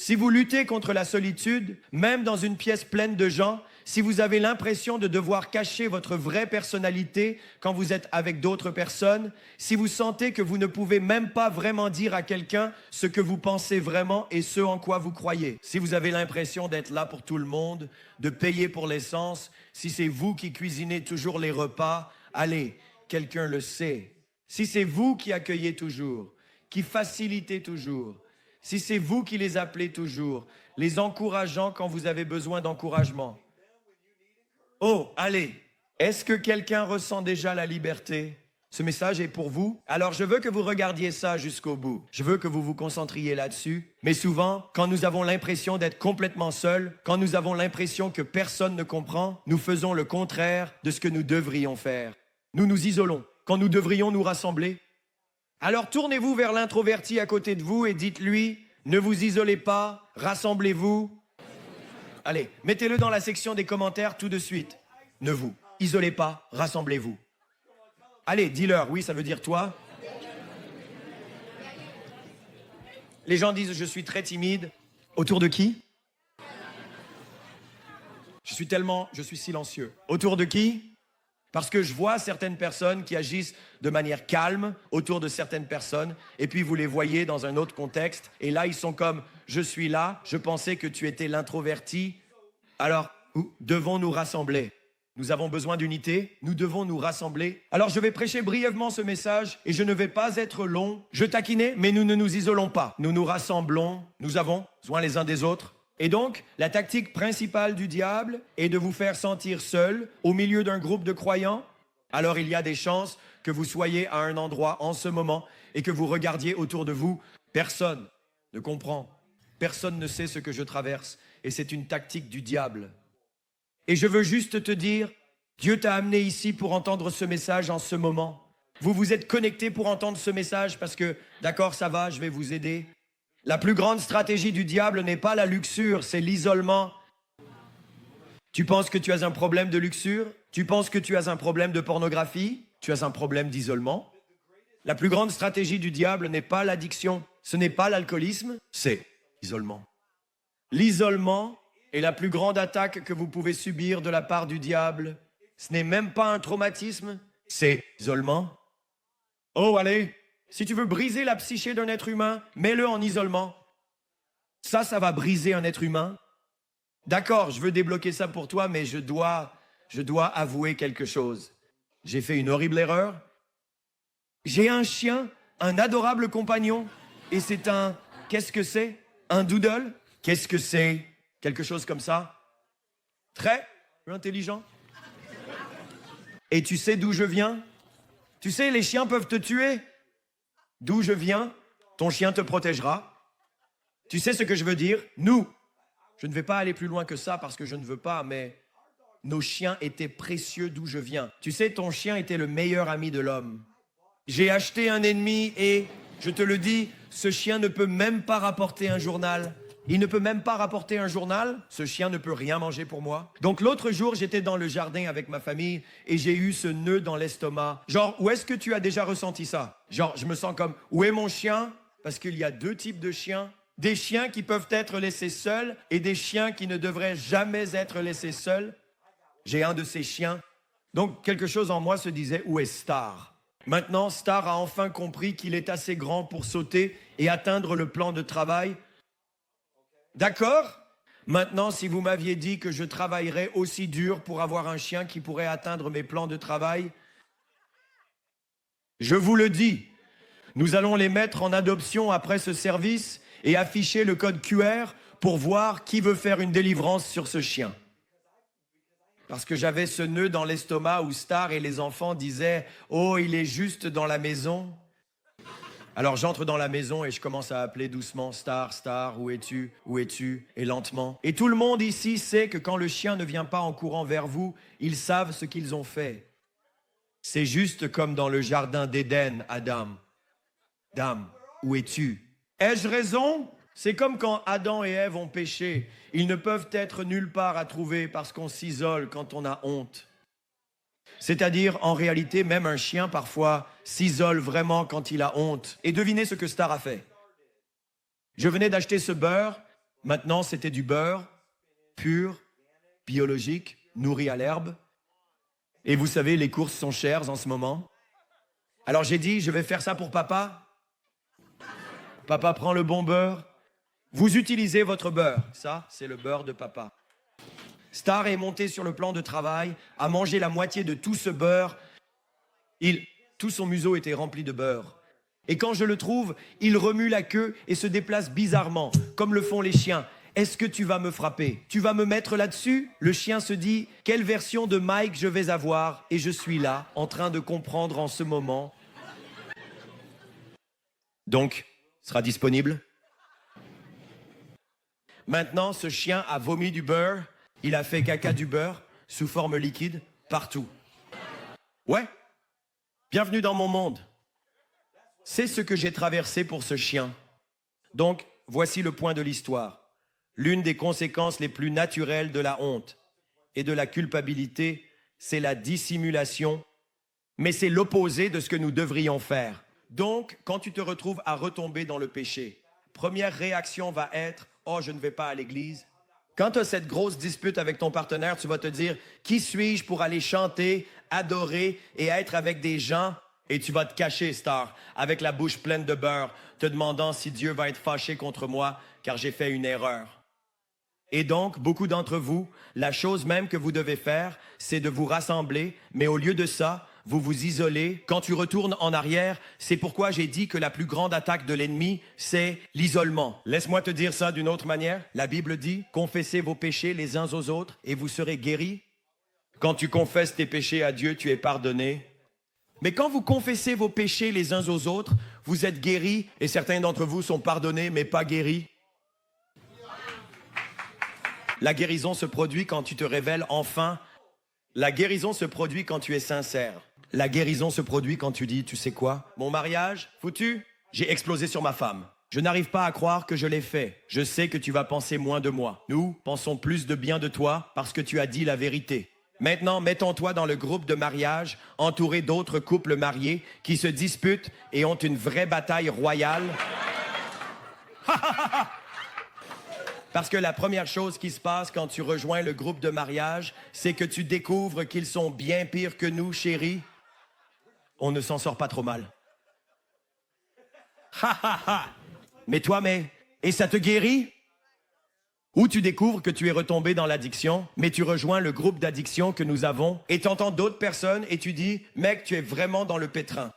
Si vous luttez contre la solitude, même dans une pièce pleine de gens, si vous avez l'impression de devoir cacher votre vraie personnalité quand vous êtes avec d'autres personnes, si vous sentez que vous ne pouvez même pas vraiment dire à quelqu'un ce que vous pensez vraiment et ce en quoi vous croyez, si vous avez l'impression d'être là pour tout le monde, de payer pour l'essence, si c'est vous qui cuisinez toujours les repas, allez, quelqu'un le sait. Si c'est vous qui accueillez toujours, qui facilitez toujours, si c'est vous qui les appelez toujours, les encourageant quand vous avez besoin d'encouragement. Oh, allez, est-ce que quelqu'un ressent déjà la liberté? Ce message est pour vous. Alors je veux que vous regardiez ça jusqu'au bout. Je veux que vous vous concentriez là-dessus. Mais souvent, quand nous avons l'impression d'être complètement seuls, quand nous avons l'impression que personne ne comprend, nous faisons le contraire de ce que nous devrions faire. Nous nous isolons quand nous devrions nous rassembler. Alors tournez-vous vers l'introverti à côté de vous et dites-lui, ne vous isolez pas, rassemblez-vous. Allez, mettez-le dans la section des commentaires tout de suite. Ne vous isolez pas, rassemblez-vous. Allez, dis-leur, oui, ça veut dire toi. Les gens disent, je suis très timide. Autour de qui? Je suis silencieux. Autour de qui? Parce que je vois certaines personnes qui agissent de manière calme autour de certaines personnes, et puis vous les voyez dans un autre contexte, et là ils sont comme « je suis là, je pensais que tu étais l'introverti, alors devons nous rassembler. Nous avons besoin d'unité, nous devons nous rassembler. Alors je vais prêcher brièvement ce message, et je ne vais pas être long. Je taquinais, mais nous ne nous isolons pas. Nous nous rassemblons, nous avons besoin les uns des autres. Et donc, la tactique principale du diable est de vous faire sentir seul au milieu d'un groupe de croyants. Alors il y a des chances que vous soyez à un endroit en ce moment et que vous regardiez autour de vous. Personne ne comprend. Personne ne sait ce que je traverse. Et c'est une tactique du diable. Et je veux juste te dire, Dieu t'a amené ici pour entendre ce message en ce moment. Vous vous êtes connectés pour entendre ce message parce que, d'accord, ça va, je vais vous aider. La plus grande stratégie du diable n'est pas la luxure, c'est l'isolement. Tu penses que tu as un problème de luxure? Tu penses que tu as un problème de pornographie? Tu as un problème d'isolement? La plus grande stratégie du diable n'est pas l'addiction, ce n'est pas l'alcoolisme, c'est l'isolement. L'isolement est la plus grande attaque que vous pouvez subir de la part du diable. Ce n'est même pas un traumatisme, c'est l'isolement. Oh, allez! Si tu veux briser la psyché d'un être humain, mets-le en isolement. Ça va briser un être humain. D'accord, je veux débloquer ça pour toi, mais je dois avouer quelque chose. J'ai fait une horrible erreur. J'ai un chien, un adorable compagnon, et c'est qu'est-ce que c'est? Un doodle? Qu'est-ce que c'est? Quelque chose comme ça. Très intelligent. Et tu sais d'où je viens? Tu sais, les chiens peuvent te tuer. D'où je viens, ton chien te protégera. Tu sais ce que je veux dire? Nous, je ne vais pas aller plus loin que ça parce que je ne veux pas, mais nos chiens étaient précieux d'où je viens. Tu sais, ton chien était le meilleur ami de l'homme. J'ai acheté un ennemi et, je te le dis, ce chien ne peut même pas rapporter un journal. Il ne peut même pas rapporter un journal. Ce chien ne peut rien manger pour moi. Donc l'autre jour, j'étais dans le jardin avec ma famille et j'ai eu ce nœud dans l'estomac. Genre, où est-ce que tu as déjà ressenti ça? Genre, je me sens comme, où est mon chien? Parce qu'il y a deux types de chiens. Des chiens qui peuvent être laissés seuls et des chiens qui ne devraient jamais être laissés seuls. J'ai un de ces chiens. Donc quelque chose en moi se disait, où est Star? Maintenant, Star a enfin compris qu'il est assez grand pour sauter et atteindre le plan de travail. D'accord? Maintenant, si vous m'aviez dit que je travaillerais aussi dur pour avoir un chien qui pourrait atteindre mes plans de travail, je vous le dis, nous allons les mettre en adoption après ce service et afficher le code QR pour voir qui veut faire une délivrance sur ce chien. Parce que j'avais ce nœud dans l'estomac où Star et les enfants disaient « Oh, il est juste dans la maison ». Alors j'entre dans la maison et je commence à appeler doucement « Star, Star, où es-tu? Où es-tu ?» et lentement. Et tout le monde ici sait que quand le chien ne vient pas en courant vers vous, ils savent ce qu'ils ont fait. C'est juste comme dans le jardin d'Éden, Adam. Dame, où es-tu? Ai-je raison? C'est comme quand Adam et Ève ont péché. Ils ne peuvent être nulle part à trouver parce qu'on s'isole quand on a honte. C'est-à-dire, en réalité, même un chien, parfois, s'isole vraiment quand il a honte. Et devinez ce que Star a fait. Je venais d'acheter ce beurre Maintenant, c'était du beurre, pur, biologique, nourri à l'herbe. Et vous savez, les courses sont chères en ce moment. Alors j'ai dit, je vais faire ça pour papa. Papa prend le bon beurre. Vous utilisez votre beurre. Ça, c'est le beurre de papa. Star est monté sur le plan de travail, a mangé la moitié de tout ce beurre. Tout son museau était rempli de beurre. Et quand je le trouve, il remue la queue et se déplace bizarrement, comme le font les chiens. Est-ce que tu vas me frapper? Tu vas me mettre là-dessus? Le chien se dit, quelle version de Mike je vais avoir? Et je suis là, en train de comprendre en ce moment. Donc, sera disponible? Maintenant, ce chien a vomi du beurre, il a fait caca du beurre, sous forme liquide, partout. Ouais, bienvenue dans mon monde. C'est ce que j'ai traversé pour ce chien. Donc, voici le point de l'histoire. L'une des conséquences les plus naturelles de la honte et de la culpabilité, c'est la dissimulation, mais c'est l'opposé de ce que nous devrions faire. Donc, quand tu te retrouves à retomber dans le péché, première réaction va être « Oh, je ne vais pas à l'église ». Quand tu as cette grosse dispute avec ton partenaire, tu vas te dire « Qui suis-je pour aller chanter, adorer et être avec des gens ?» Et tu vas te cacher, Star, avec la bouche pleine de beurre, te demandant si Dieu va être fâché contre moi, car j'ai fait une erreur. Et donc, beaucoup d'entre vous, la chose même que vous devez faire, c'est de vous rassembler, mais au lieu de ça, vous vous isolez. Quand tu retournes en arrière, c'est pourquoi j'ai dit que la plus grande attaque de l'ennemi, c'est l'isolement. Laisse-moi te dire ça d'une autre manière. La Bible dit, confessez vos péchés les uns aux autres et vous serez guéris. Quand tu confesses tes péchés à Dieu, tu es pardonné. Mais quand vous confessez vos péchés les uns aux autres, vous êtes guéris et certains d'entre vous sont pardonnés mais pas guéris. La guérison se produit quand tu te révèles enfin. La guérison se produit quand tu es sincère. La guérison se produit quand tu dis, tu sais quoi? Mon mariage, foutu, j'ai explosé sur ma femme. Je n'arrive pas à croire que je l'ai fait. Je sais que tu vas penser moins de moi. Nous pensons plus de bien de toi parce que tu as dit la vérité. Maintenant, mettons-toi dans le groupe de mariage, entouré d'autres couples mariés qui se disputent et ont une vraie bataille royale. Parce que la première chose qui se passe quand tu rejoins le groupe de mariage, c'est que tu découvres qu'ils sont bien pires que nous, chérie. On ne s'en sort pas trop mal. Et ça te guérit? Ou tu découvres que tu es retombé dans l'addiction, mais tu rejoins le groupe d'addiction que nous avons et tu entends d'autres personnes et tu dis, mec, tu es vraiment dans le pétrin.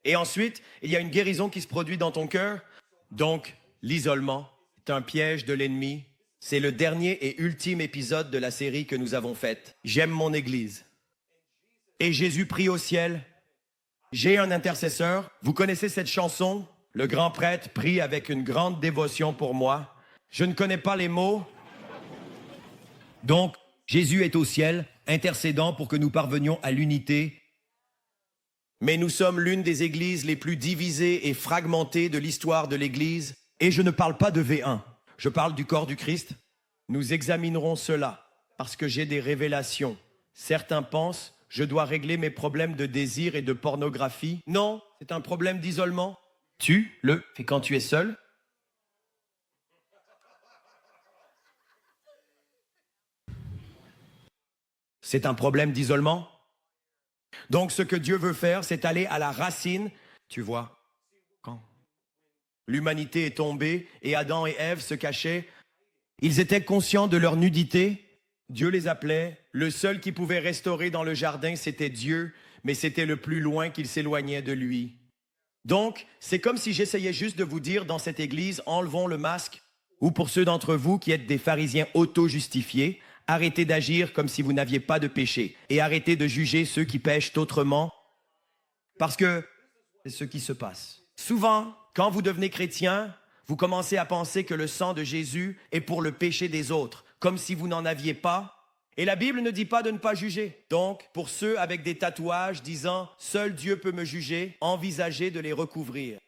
Et ensuite, il y a une guérison qui se produit dans ton cœur. Donc, l'isolement est un piège de l'ennemi. C'est le dernier et ultime épisode de la série que nous avons faite. J'aime mon Église. Et Jésus prie au ciel. J'ai un intercesseur. Vous connaissez cette chanson? Le grand prêtre prie avec une grande dévotion pour moi. Je ne connais pas les mots. Donc, Jésus est au ciel, intercédant pour que nous parvenions à l'unité. Mais nous sommes l'une des églises les plus divisées et fragmentées de l'histoire de l'Église. Et je ne parle pas de V1, je parle du corps du Christ. Nous examinerons cela parce que j'ai des révélations. Certains pensent, je dois régler mes problèmes de désir et de pornographie. Non, c'est un problème d'isolement. Tu le fais quand tu es seul. C'est un problème d'isolement. Donc, ce que Dieu veut faire, c'est aller à la racine. Tu vois, quand l'humanité est tombée et Adam et Ève se cachaient, ils étaient conscients de leur nudité. Dieu les appelait. Le seul qui pouvait restaurer dans le jardin, c'était Dieu, mais c'était le plus loin qu'il s'éloignait de lui. Donc, c'est comme si j'essayais juste de vous dire dans cette église, enlevons le masque. Ou pour ceux d'entre vous qui êtes des pharisiens auto-justifiés, arrêtez d'agir comme si vous n'aviez pas de péché et arrêtez de juger ceux qui pêchent autrement parce que c'est ce qui se passe. Souvent, quand vous devenez chrétien, vous commencez à penser que le sang de Jésus est pour le péché des autres, comme si vous n'en aviez pas. Et la Bible ne dit pas de ne pas juger. Donc, pour ceux avec des tatouages disant « Seul Dieu peut me juger », envisagez de les recouvrir.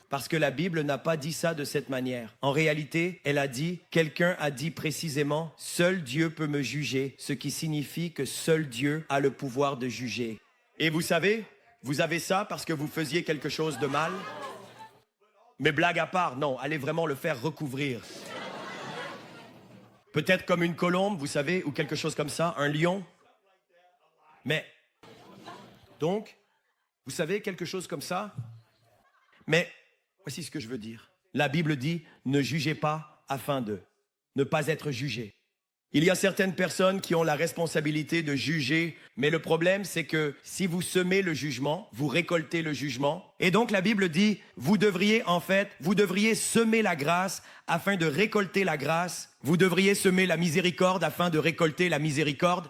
Parce que la Bible n'a pas dit ça de cette manière. En réalité, elle a dit, quelqu'un a dit précisément, seul Dieu peut me juger, ce qui signifie que seul Dieu a le pouvoir de juger. Et vous savez, vous avez ça parce que vous faisiez quelque chose de mal. Mais blague à part, non, allez vraiment le faire recouvrir. Peut-être comme une colombe, vous savez, ou quelque chose comme ça, un lion. Mais, donc, vous savez, quelque chose comme ça. Mais, voici ce que je veux dire. La Bible dit, ne jugez pas afin de ne pas être jugé. Il y a certaines personnes qui ont la responsabilité de juger, mais le problème, c'est que si vous semez le jugement, vous récoltez le jugement. Et donc, la Bible dit, vous devriez semer la grâce afin de récolter la grâce. Vous devriez semer la miséricorde afin de récolter la miséricorde.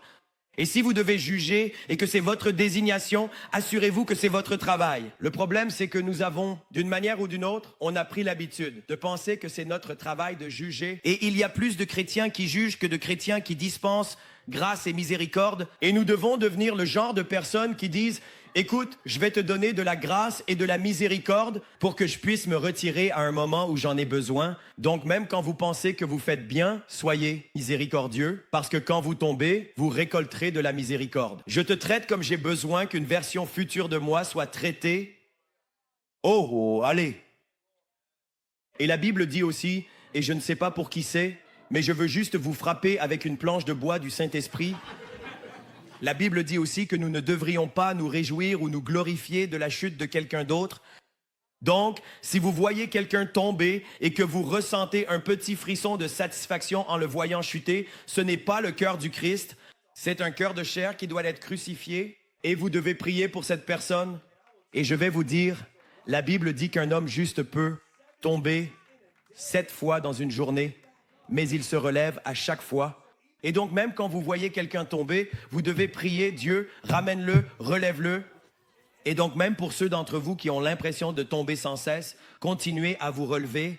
Et si vous devez juger et que c'est votre désignation, assurez-vous que c'est votre travail. Le problème, c'est que nous avons, d'une manière ou d'une autre, on a pris l'habitude de penser que c'est notre travail de juger. Et il y a plus de chrétiens qui jugent que de chrétiens qui dispensent grâce et miséricorde. Et nous devons devenir le genre de personnes qui disent « Écoute, je vais te donner de la grâce et de la miséricorde pour que je puisse me retirer à un moment où j'en ai besoin. Donc même quand vous pensez que vous faites bien, soyez miséricordieux, parce que quand vous tombez, vous récolterez de la miséricorde. Je te traite comme j'ai besoin qu'une version future de moi soit traitée. Oh, allez. Et la Bible dit aussi, et je ne sais pas pour qui c'est, mais je veux juste vous frapper avec une planche de bois du Saint-Esprit. La Bible dit aussi que nous ne devrions pas nous réjouir ou nous glorifier de la chute de quelqu'un d'autre. Donc, si vous voyez quelqu'un tomber et que vous ressentez un petit frisson de satisfaction en le voyant chuter, ce n'est pas le cœur du Christ, c'est un cœur de chair qui doit être crucifié et vous devez prier pour cette personne. Et je vais vous dire, la Bible dit qu'un homme juste peut tomber 7 fois dans une journée, mais il se relève à chaque fois. Et donc, même quand vous voyez quelqu'un tomber, vous devez prier, Dieu, ramène-le, relève-le. Et donc, même pour ceux d'entre vous qui ont l'impression de tomber sans cesse, continuez à vous relever.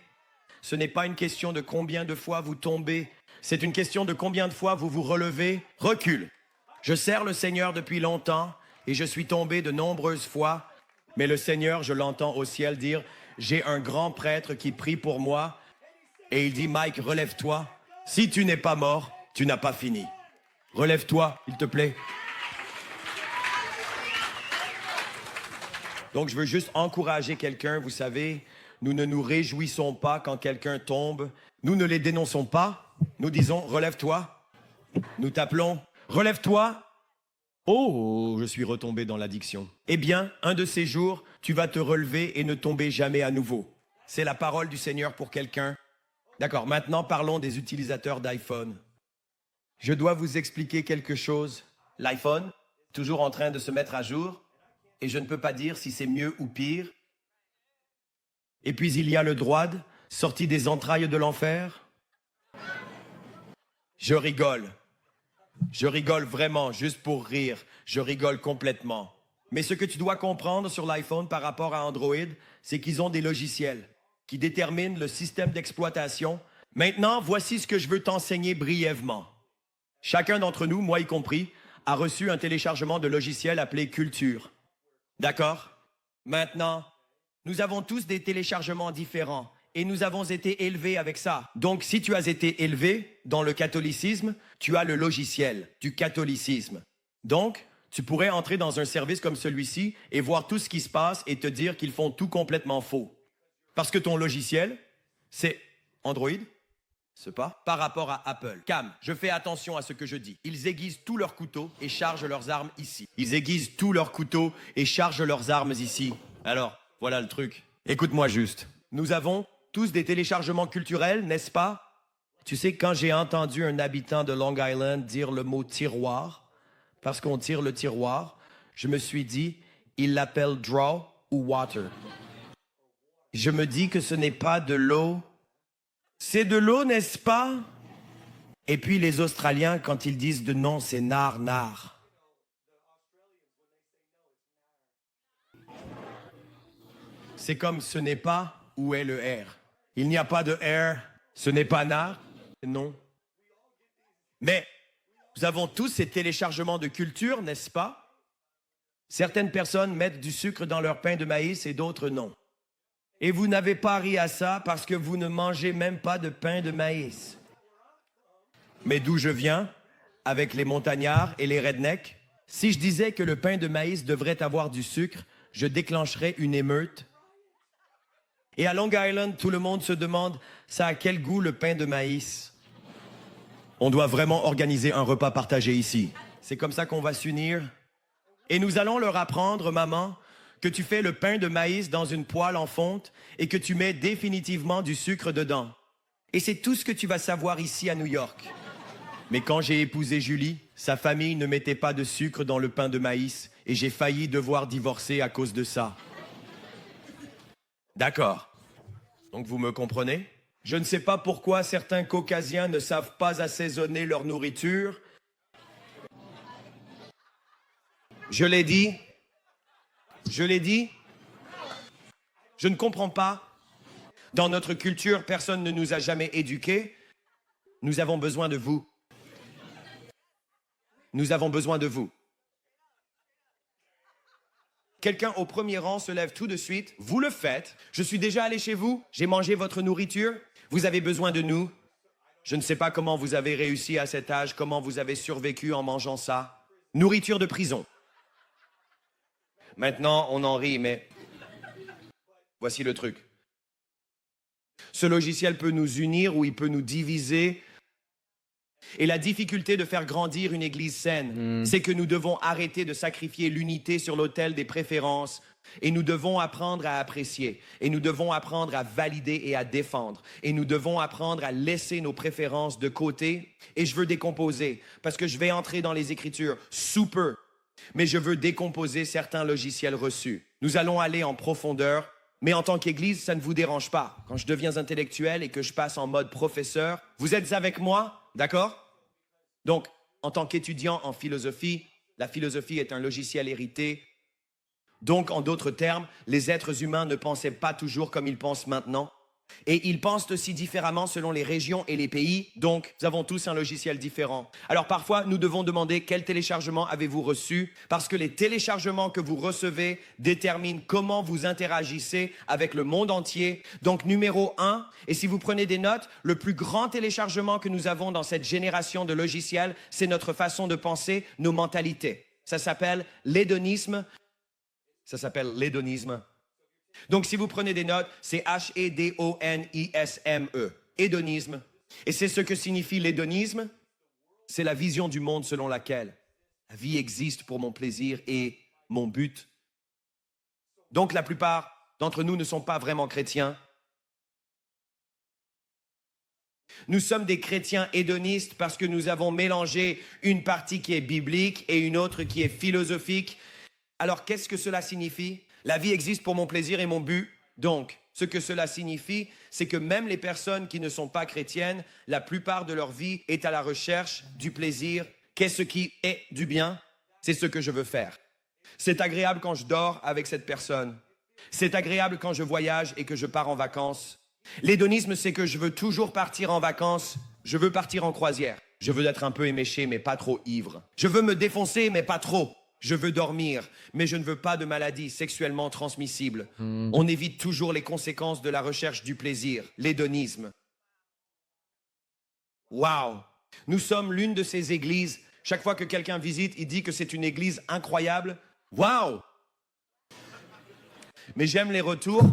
Ce n'est pas une question de combien de fois vous tombez, c'est une question de combien de fois vous vous relevez. Recule. Je sers le Seigneur depuis longtemps et je suis tombé de nombreuses fois, mais le Seigneur, je l'entends au ciel dire, j'ai un grand prêtre qui prie pour moi et il dit, Mike, relève-toi. Si tu n'es pas mort, tu n'as pas fini. Relève-toi, s'il te plaît. Donc, je veux juste encourager quelqu'un. Vous savez, nous ne nous réjouissons pas quand quelqu'un tombe. Nous ne les dénonçons pas. Nous disons, relève-toi. Nous t'appelons, relève-toi. Oh, je suis retombé dans l'addiction. Eh bien, un de ces jours, tu vas te relever et ne tomber jamais à nouveau. C'est la parole du Seigneur pour quelqu'un. D'accord, maintenant parlons des utilisateurs d'iPhone. Je dois vous expliquer quelque chose. L'iPhone, toujours en train de se mettre à jour, et je ne peux pas dire si c'est mieux ou pire. Et puis il y a le droit, sorti des entrailles de l'enfer. Je rigole. Je rigole vraiment, juste pour rire. Je rigole complètement. Mais ce que tu dois comprendre sur l'iPhone par rapport à Android, c'est qu'ils ont des logiciels qui déterminent le système d'exploitation. Maintenant, voici ce que je veux t'enseigner brièvement. Chacun d'entre nous, moi y compris, a reçu un téléchargement de logiciel appelé Culture. D'accord? Maintenant, nous avons tous des téléchargements différents et nous avons été élevés avec ça. Donc, si tu as été élevé dans le catholicisme, tu as le logiciel du catholicisme. Donc, tu pourrais entrer dans un service comme celui-ci et voir tout ce qui se passe et te dire qu'ils font tout complètement faux. Parce que ton logiciel, c'est Android. C'est pas par rapport à Apple. Cam, je fais attention à ce que je dis. Ils aiguisent tous leurs couteaux et chargent leurs armes ici. Ils aiguisent tous leurs couteaux et chargent leurs armes ici. Alors, voilà le truc. Écoute-moi juste. Nous avons tous des téléchargements culturels, n'est-ce pas? Tu sais, quand j'ai entendu un habitant de Long Island dire le mot tiroir, parce qu'on tire le tiroir, je me suis dit, il l'appelle draw ou water. Je me dis que ce n'est pas de l'eau. C'est de l'eau, n'est-ce pas? Et puis les Australiens, quand ils disent de non, c'est nar, nar. C'est comme ce n'est pas, où est le R? Il n'y a pas de R, ce n'est pas nar, non. Mais nous avons tous ces téléchargements de culture, n'est-ce pas? Certaines personnes mettent du sucre dans leur pain de maïs et d'autres non. Et vous n'avez pas ri à ça parce que vous ne mangez même pas de pain de maïs. Mais d'où je viens, avec les montagnards et les rednecks, si je disais que le pain de maïs devrait avoir du sucre, je déclencherais une émeute. Et à Long Island, tout le monde se demande, ça a quel goût le pain de maïs? On doit vraiment organiser un repas partagé ici. C'est comme ça qu'on va s'unir. Et nous allons leur apprendre, maman, que tu fais le pain de maïs dans une poêle en fonte et que tu mets définitivement du sucre dedans. Et c'est tout ce que tu vas savoir ici à New York. Mais quand j'ai épousé Julie, sa famille ne mettait pas de sucre dans le pain de maïs et j'ai failli devoir divorcer à cause de ça. D'accord. Donc vous me comprenez? Je ne sais pas pourquoi certains Caucasiens ne savent pas assaisonner leur nourriture. Je l'ai dit. Je l'ai dit. Je ne comprends pas. Dans notre culture, personne ne nous a jamais éduqués. Nous avons besoin de vous. Nous avons besoin de vous. Quelqu'un au premier rang se lève tout de suite. Vous le faites. Je suis déjà allé chez vous. J'ai mangé votre nourriture. Vous avez besoin de nous. Je ne sais pas comment vous avez réussi à cet âge, comment vous avez survécu en mangeant ça. Nourriture de prison. Maintenant, on en rit, mais voici le truc. Ce logiciel peut nous unir ou il peut nous diviser. Et la difficulté de faire grandir une église saine, c'est que nous devons arrêter de sacrifier l'unité sur l'autel des préférences et nous devons apprendre à apprécier et nous devons apprendre à valider et à défendre et nous devons apprendre à laisser nos préférences de côté. Et je veux décomposer parce que je vais entrer dans les Écritures sous peu, mais je veux décomposer certains logiciels reçus. Nous allons aller en profondeur. Mais en tant qu'Église, ça ne vous dérange pas. Quand je deviens intellectuel et que je passe en mode professeur, vous êtes avec moi, d'accord? Donc, en tant qu'étudiant en philosophie, la philosophie est un logiciel hérité. Donc, en d'autres termes, les êtres humains ne pensaient pas toujours comme ils pensent maintenant. Et ils pensent aussi différemment selon les régions et les pays. Donc, nous avons tous un logiciel différent. Alors parfois, nous devons demander quel téléchargement avez-vous reçu, parce que les téléchargements que vous recevez déterminent comment vous interagissez avec le monde entier. Donc, numéro 1, et si vous prenez des notes, le plus grand téléchargement que nous avons dans cette génération de logiciels, c'est notre façon de penser, nos mentalités. Ça s'appelle l'hédonisme. Donc, si vous prenez des notes, c'est H-E-D-O-N-I-S-M-E, hédonisme. Et c'est ce que signifie l'hédonisme. C'est la vision du monde selon laquelle la vie existe pour mon plaisir et mon but. Donc, la plupart d'entre nous ne sont pas vraiment chrétiens. Nous sommes des chrétiens hédonistes parce que nous avons mélangé une partie qui est biblique et une autre qui est philosophique. Alors, qu'est-ce que cela signifie? La vie existe pour mon plaisir et mon but. Donc, ce que cela signifie, c'est que même les personnes qui ne sont pas chrétiennes, la plupart de leur vie est à la recherche du plaisir. Qu'est-ce qui est du bien? C'est ce que je veux faire. C'est agréable quand je dors avec cette personne. C'est agréable quand je voyage et que je pars en vacances. L'hédonisme, c'est que je veux toujours partir en vacances. Je veux partir en croisière. Je veux être un peu éméché, mais pas trop ivre. Je veux me défoncer, mais pas trop. Je veux dormir, mais je ne veux pas de maladies sexuellement transmissibles. On évite toujours les conséquences de la recherche du plaisir, l'hédonisme. Waouh! Nous sommes l'une de ces églises. Chaque fois que quelqu'un visite, il dit que c'est une église incroyable. Waouh! Mais j'aime les retours.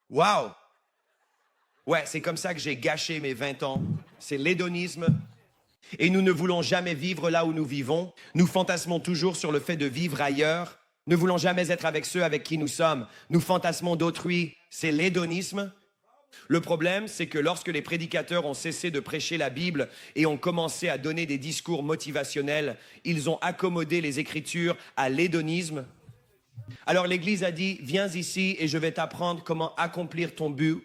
Waouh! Ouais, c'est comme ça que j'ai gâché mes 20 ans. C'est l'hédonisme. Et nous ne voulons jamais vivre là où nous vivons. Nous fantasmons toujours sur le fait de vivre ailleurs. Ne voulons jamais être avec ceux avec qui nous sommes. Nous fantasmons d'autrui. C'est l'hédonisme. Le problème, c'est que lorsque les prédicateurs ont cessé de prêcher la Bible et ont commencé à donner des discours motivationnels, ils ont accommodé les Écritures à l'hédonisme. Alors l'Église a dit, viens ici et je vais t'apprendre comment accomplir ton but.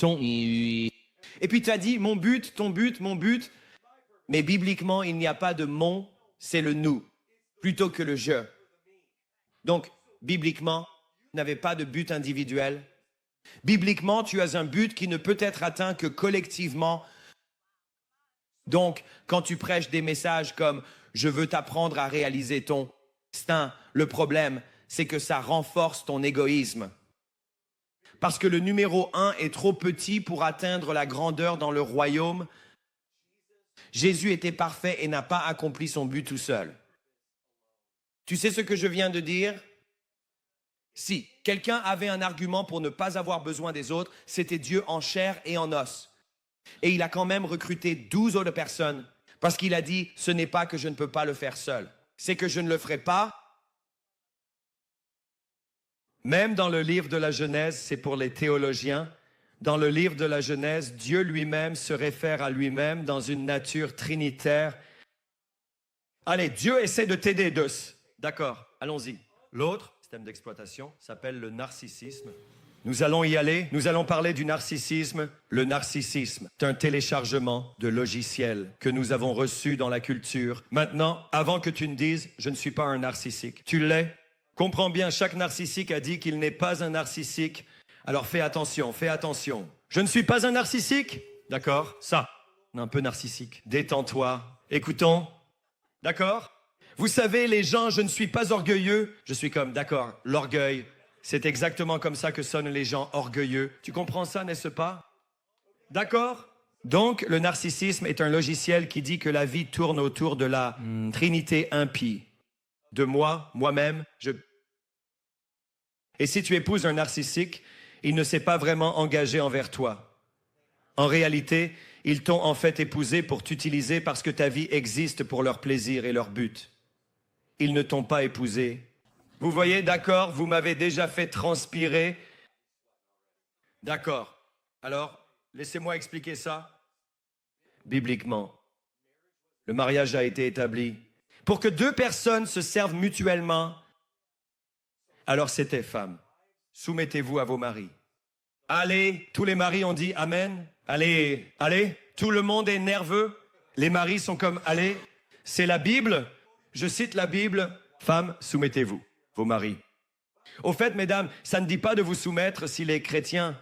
Et puis tu as dit, mon but, ton but, mon but. Mais bibliquement, il n'y a pas de mon, c'est le nous, plutôt que le je. Donc, bibliquement, vous n'avez pas de but individuel. Bibliquement, tu as un but qui ne peut être atteint que collectivement. Donc, quand tu prêches des messages comme « Je veux t'apprendre à réaliser ton destin », le problème, c'est que ça renforce ton égoïsme. Parce que le numéro 1 est trop petit pour atteindre la grandeur dans le royaume. Jésus était parfait et n'a pas accompli son but tout seul. Tu sais ce que je viens de dire? Si quelqu'un avait un argument pour ne pas avoir besoin des autres, c'était Dieu en chair et en os. Et il a quand même recruté 12 autres personnes parce qu'il a dit, ce n'est pas que je ne peux pas le faire seul, c'est que je ne le ferai pas. Même dans le livre de la Genèse, c'est pour les théologiens, dans le livre de la Genèse, Dieu lui-même se réfère à lui-même dans une nature trinitaire. Allez, Dieu essaie de t'aider, Deus. D'accord, allons-y. L'autre système d'exploitation s'appelle le narcissisme. Nous allons y aller, nous allons parler du narcissisme. Le narcissisme, c'est un téléchargement de logiciels que nous avons reçu dans la culture. Maintenant, avant que tu ne dises « je ne suis pas un narcissique », tu l'es. Comprends bien, chaque narcissique a dit qu'il n'est pas un narcissique. Alors fais attention, fais attention. Je ne suis pas un narcissique? D'accord, ça, un peu narcissique. Détends-toi, écoutons. D'accord? Vous savez, les gens, je ne suis pas orgueilleux. Je suis comme, d'accord, l'orgueil, c'est exactement comme ça que sonnent les gens orgueilleux. Tu comprends ça, n'est-ce pas? D'accord? Donc, le narcissisme est un logiciel qui dit que la vie tourne autour de la trinité impie. De moi, moi-même, je... Et si tu épouses un narcissique, il ne s'est pas vraiment engagé envers toi. En réalité, ils t'ont en fait épousé pour t'utiliser parce que ta vie existe pour leur plaisir et leur but. Ils ne t'ont pas épousé. Vous voyez, d'accord, vous m'avez déjà fait transpirer. D'accord. Alors, laissez-moi expliquer ça. Bibliquement, le mariage a été établi pour que deux personnes se servent mutuellement. Alors c'était femmes. Soumettez-vous à vos maris. Allez, tous les maris ont dit Amen. Allez, allez, tout le monde est nerveux. Les maris sont comme, allez, c'est la Bible. Je cite la Bible. Femmes, soumettez-vous, vos maris. Au fait, mesdames, ça ne dit pas de vous soumettre s'il est chrétien.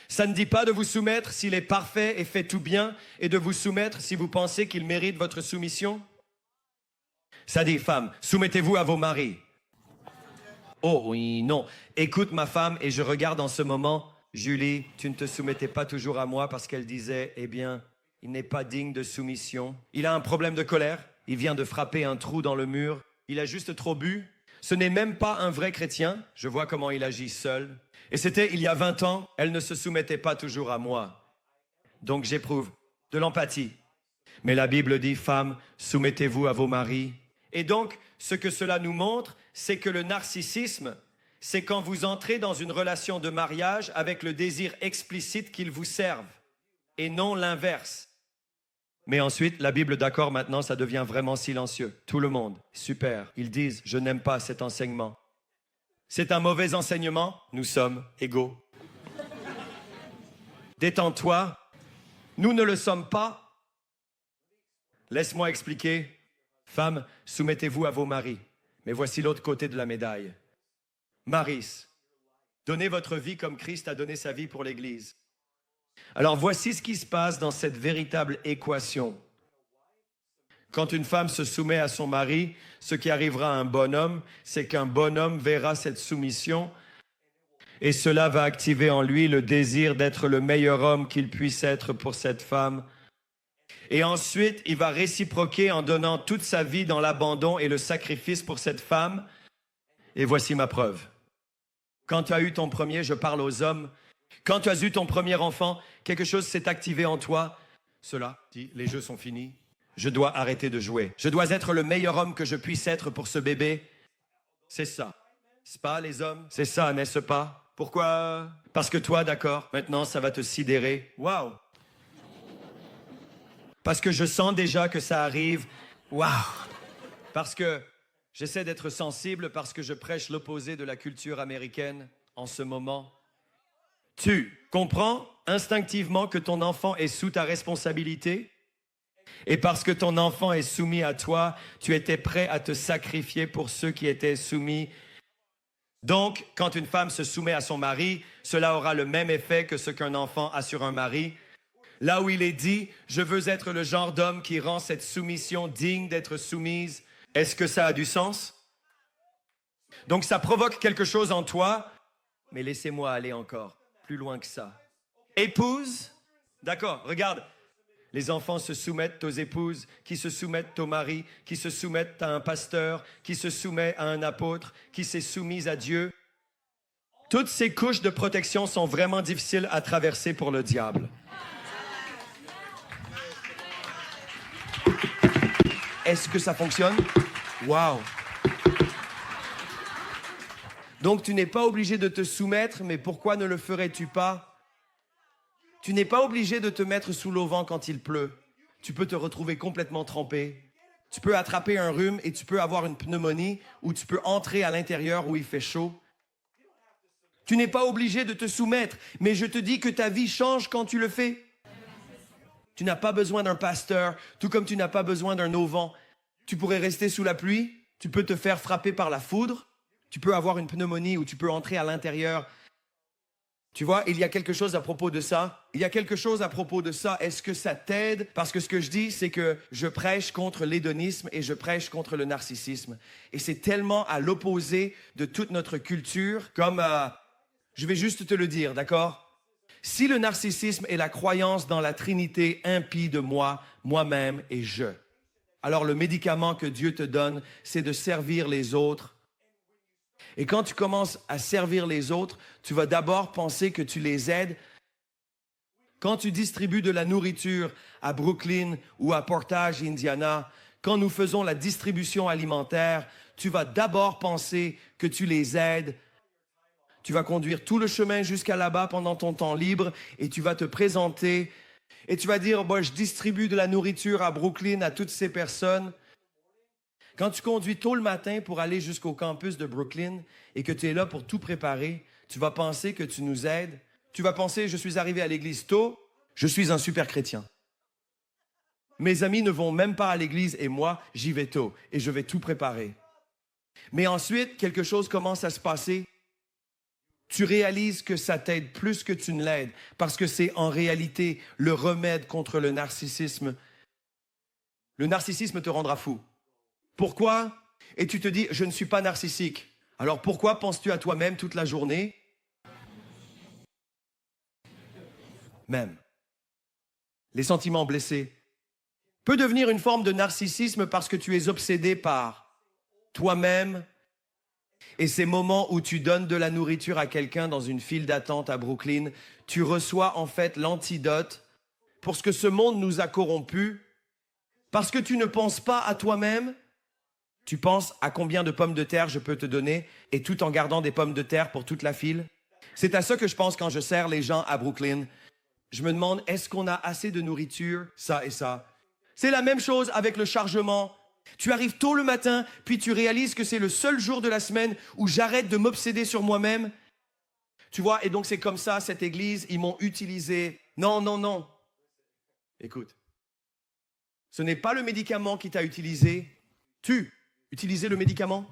Ça ne dit pas de vous soumettre s'il est parfait et fait tout bien et de vous soumettre si vous pensez qu'il mérite votre soumission. Ça dit, femmes, soumettez-vous à vos maris. Oh oui, non. Écoute ma femme et je regarde en ce moment, Julie, tu ne te soumettais pas toujours à moi parce qu'elle disait, eh bien, il n'est pas digne de soumission. Il a un problème de colère, il vient de frapper un trou dans le mur, il a juste trop bu. Ce n'est même pas un vrai chrétien, je vois comment il agit seul. Et c'était il y a 20 ans, elle ne se soumettait pas toujours à moi. Donc j'éprouve de l'empathie. Mais la Bible dit, femmes, soumettez-vous à vos maris. Et donc, ce que cela nous montre, c'est que le narcissisme, c'est quand vous entrez dans une relation de mariage avec le désir explicite qu'ils vous servent, et non l'inverse. Mais ensuite, la Bible, d'accord, maintenant, ça devient vraiment silencieux. Tout le monde, super. Ils disent, je n'aime pas cet enseignement. C'est un mauvais enseignement, nous sommes égaux. Détends-toi, nous ne le sommes pas. Laisse-moi expliquer. Femmes, soumettez-vous à vos maris. Mais voici l'autre côté de la médaille. Maris, donnez votre vie comme Christ a donné sa vie pour l'Église. Alors voici ce qui se passe dans cette véritable équation. Quand une femme se soumet à son mari, ce qui arrivera à un bonhomme, c'est qu'un bonhomme verra cette soumission et cela va activer en lui le désir d'être le meilleur homme qu'il puisse être pour cette femme. Et ensuite, il va réciproquer en donnant toute sa vie dans l'abandon et le sacrifice pour cette femme. Et voici ma preuve. Quand tu as eu ton premier, je parle aux hommes, quand tu as eu ton premier enfant, quelque chose s'est activé en toi. Cela dit, les jeux sont finis. Je dois arrêter de jouer. Je dois être le meilleur homme que je puisse être pour ce bébé. C'est ça. C'est pas les hommes? C'est ça, n'est-ce pas? Pourquoi? Parce que toi, d'accord, maintenant ça va te sidérer. Waouh! Parce que je sens déjà que ça arrive. Waouh! Parce que j'essaie d'être sensible, parce que je prêche l'opposé de la culture américaine en ce moment. Tu comprends instinctivement que ton enfant est sous ta responsabilité? Et parce que ton enfant est soumis à toi, tu étais prêt à te sacrifier pour ceux qui étaient soumis. Donc, quand une femme se soumet à son mari, cela aura le même effet que ce qu'un enfant a sur un mari. Là où il est dit, je veux être le genre d'homme qui rend cette soumission digne d'être soumise. Est-ce que ça a du sens? Donc ça provoque quelque chose en toi, mais laissez-moi aller encore plus loin que ça. Épouse, d'accord, regarde, Les enfants se soumettent aux épouses, qui se soumettent au mari, qui se soumettent à un pasteur, qui se soumet à un apôtre, qui s'est soumise à Dieu. Toutes ces couches de protection sont vraiment difficiles à traverser pour le diable. Est-ce que ça fonctionne? Wow! Donc tu n'es pas obligé de te soumettre, mais pourquoi ne le ferais-tu pas? Tu n'es pas obligé de te mettre sous l'auvent quand il pleut. Tu peux te retrouver complètement trempé. Tu peux attraper un rhume et tu peux avoir une pneumonie ou tu peux entrer à l'intérieur où il fait chaud. Tu n'es pas obligé de te soumettre, mais je te dis que ta vie change quand tu le fais. Tu n'as pas besoin d'un pasteur, tout comme tu n'as pas besoin d'un auvent. Tu pourrais rester sous la pluie, tu peux te faire frapper par la foudre, tu peux avoir une pneumonie ou tu peux entrer à l'intérieur. Tu vois, il y a quelque chose à propos de ça. Il y a quelque chose à propos de ça. Est-ce que ça t'aide? Parce que ce que je dis, c'est que je prêche contre l'hédonisme et je prêche contre le narcissisme. Et c'est tellement à l'opposé de toute notre culture, comme... je vais juste te le dire, d'accord? Si le narcissisme est la croyance dans la Trinité impie de moi, moi-même et je, alors le médicament que Dieu te donne, c'est de servir les autres. Et quand tu commences à servir les autres, tu vas d'abord penser que tu les aides. Quand tu distribues de la nourriture à Brooklyn ou à Portage, Indiana, quand nous faisons la distribution alimentaire, tu vas d'abord penser que tu les aides. Tu vas conduire tout le chemin jusqu'à là-bas pendant ton temps libre et tu vas te présenter et tu vas dire, je distribue de la nourriture à Brooklyn à toutes ces personnes. Quand tu conduis tôt le matin pour aller jusqu'au campus de Brooklyn et que tu es là pour tout préparer, tu vas penser que tu nous aides. Tu vas penser, je suis arrivé à l'église tôt, je suis un super chrétien. Mes amis ne vont même pas à l'église et moi, j'y vais tôt et je vais tout préparer. Mais ensuite, quelque chose commence à se passer. Tu réalises que ça t'aide plus que tu ne l'aides parce que c'est en réalité le remède contre le narcissisme. Le narcissisme te rendra fou. Pourquoi? Et tu te dis, je ne suis pas narcissique. Alors pourquoi penses-tu à toi-même toute la journée? Même. Les sentiments blessés peut devenir une forme de narcissisme parce que tu es obsédé par toi-même. Et ces moments où tu donnes de la nourriture à quelqu'un dans une file d'attente à Brooklyn, tu reçois en fait l'antidote pour ce que ce monde nous a corrompus. Parce que tu ne penses pas à toi-même, tu penses à combien de pommes de terre je peux te donner et tout en gardant des pommes de terre pour toute la file. C'est à ça que je pense quand je sers les gens à Brooklyn. Je me demande, est-ce qu'on a assez de nourriture, ça et ça? C'est la même chose avec le chargement. Tu arrives tôt le matin, puis tu réalises que c'est le seul jour de la semaine où j'arrête de m'obséder sur moi-même. Tu vois, et donc c'est comme ça, cette église, ils m'ont utilisé. Non, non, non. Écoute, ce n'est pas le médicament qui t'a utilisé. Tu utilisais le médicament.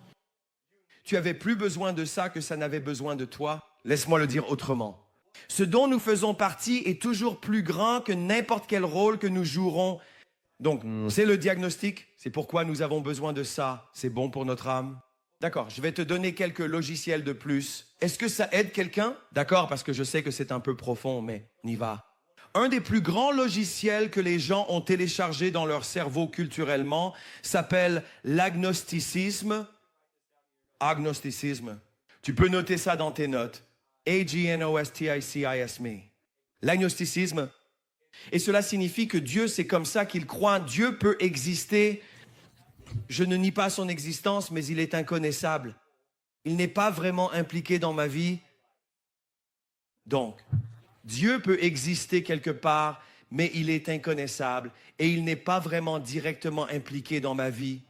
Tu avais plus besoin de ça que ça n'avait besoin de toi. Laisse-moi le dire autrement. Ce dont nous faisons partie est toujours plus grand que n'importe quel rôle que nous jouerons. Donc, c'est le diagnostic. C'est pourquoi nous avons besoin de ça. C'est bon pour notre âme. D'accord, je vais te donner quelques logiciels de plus. Est-ce que ça aide quelqu'un? D'accord, parce que je sais que c'est un peu profond, mais on y va. Un des plus grands logiciels que les gens ont téléchargé dans leur cerveau culturellement s'appelle l'agnosticisme. Agnosticisme. Tu peux noter ça dans tes notes. A-G-N-O-S-T-I-C-I-S-M. L'agnosticisme. Et cela signifie que Dieu, c'est comme ça qu'il croit. Dieu peut exister. Je ne nie pas son existence, mais il est inconnaissable. Il n'est pas vraiment impliqué dans ma vie. Donc, Dieu peut exister quelque part, mais il est inconnaissable et il n'est pas vraiment directement impliqué dans ma vie.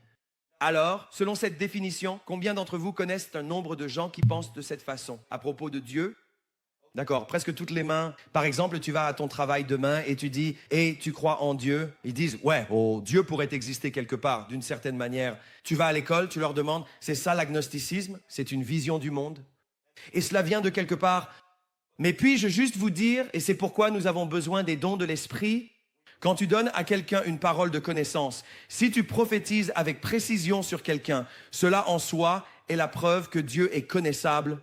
Alors, selon cette définition, combien d'entre vous connaissent un nombre de gens qui pensent de cette façon à propos de Dieu? D'accord, presque toutes les mains. Par exemple, tu vas à ton travail demain et tu dis « Et tu crois en Dieu ?» Ils disent « Ouais, Dieu pourrait exister quelque part, d'une certaine manière. » Tu vas à l'école, tu leur demandes « C'est ça l'agnosticisme? C'est une vision du monde? » Et cela vient de quelque part. Mais puis-je juste vous dire, et c'est pourquoi nous avons besoin des dons de l'esprit, quand tu donnes à quelqu'un une parole de connaissance, si tu prophétises avec précision sur quelqu'un, cela en soi est la preuve que Dieu est connaissable.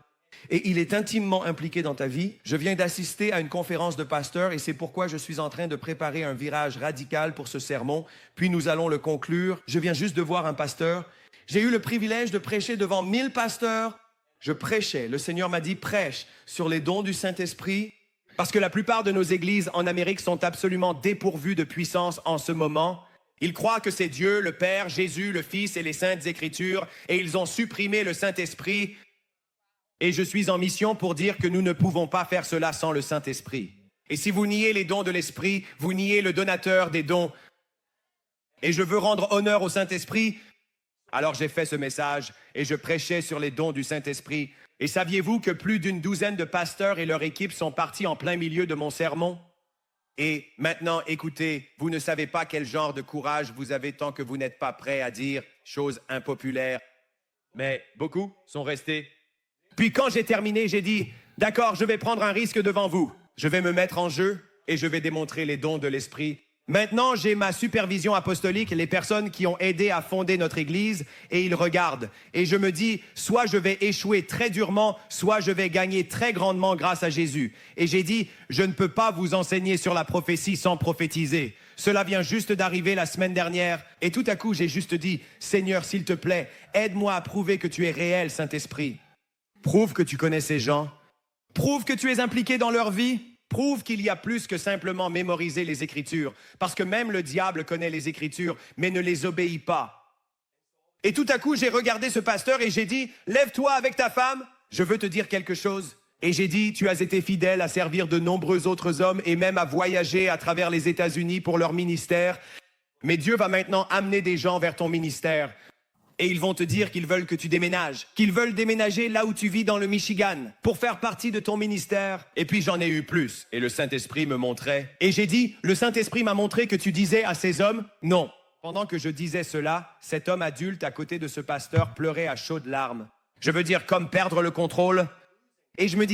et il est intimement impliqué dans ta vie. Je viens d'assister à une conférence de pasteurs et c'est pourquoi je suis en train de préparer un virage radical pour ce sermon. Puis nous allons le conclure. Je viens juste de voir un pasteur. J'ai eu le privilège de prêcher devant 1000 pasteurs. Je prêchais. Le Seigneur m'a dit, prêche sur les dons du Saint-Esprit. Parce que la plupart de nos églises en Amérique sont absolument dépourvues de puissance en ce moment. Ils croient que c'est Dieu, le Père, Jésus, le Fils et les Saintes Écritures, et ils ont supprimé le Saint-Esprit. Et je suis en mission pour dire que nous ne pouvons pas faire cela sans le Saint-Esprit. Et si vous niez les dons de l'Esprit, vous niez le donateur des dons. Et je veux rendre honneur au Saint-Esprit. Alors j'ai fait ce message et je prêchais sur les dons du Saint-Esprit. Et saviez-vous que plus d'une douzaine de pasteurs et leur équipe sont partis en plein milieu de mon sermon? Et maintenant, écoutez, vous ne savez pas quel genre de courage vous avez tant que vous n'êtes pas prêt à dire choses impopulaires. Mais beaucoup sont restés. Puis quand j'ai terminé, j'ai dit, d'accord, je vais prendre un risque devant vous. Je vais me mettre en jeu et je vais démontrer les dons de l'Esprit. Maintenant, j'ai ma supervision apostolique, les personnes qui ont aidé à fonder notre Église, et ils regardent. Et je me dis, soit je vais échouer très durement, soit je vais gagner très grandement grâce à Jésus. Et j'ai dit, je ne peux pas vous enseigner sur la prophétie sans prophétiser. Cela vient juste d'arriver la semaine dernière. Et tout à coup, j'ai juste dit, Seigneur, s'il te plaît, aide-moi à prouver que tu es réel, Saint-Esprit. Prouve que tu connais ces gens. Prouve que tu es impliqué dans leur vie. Prouve qu'il y a plus que simplement mémoriser les Écritures, parce que même le diable connaît les Écritures, mais ne les obéit pas. Et tout à coup, j'ai regardé ce pasteur et j'ai dit, lève-toi avec ta femme, je veux te dire quelque chose. Et j'ai dit, tu as été fidèle à servir de nombreux autres hommes et même à voyager à travers les États-Unis pour leur ministère. Mais Dieu va maintenant amener des gens vers ton ministère. Et ils vont te dire qu'ils veulent que tu déménages, qu'ils veulent déménager là où tu vis dans le Michigan pour faire partie de ton ministère. Et puis j'en ai eu plus. Et le Saint-Esprit me montrait. Et j'ai dit, le Saint-Esprit m'a montré que tu disais à ces hommes, non. Pendant que je disais cela, cet homme adulte à côté de ce pasteur pleurait à chaudes larmes. Je veux dire, comme perdre le contrôle. Et je me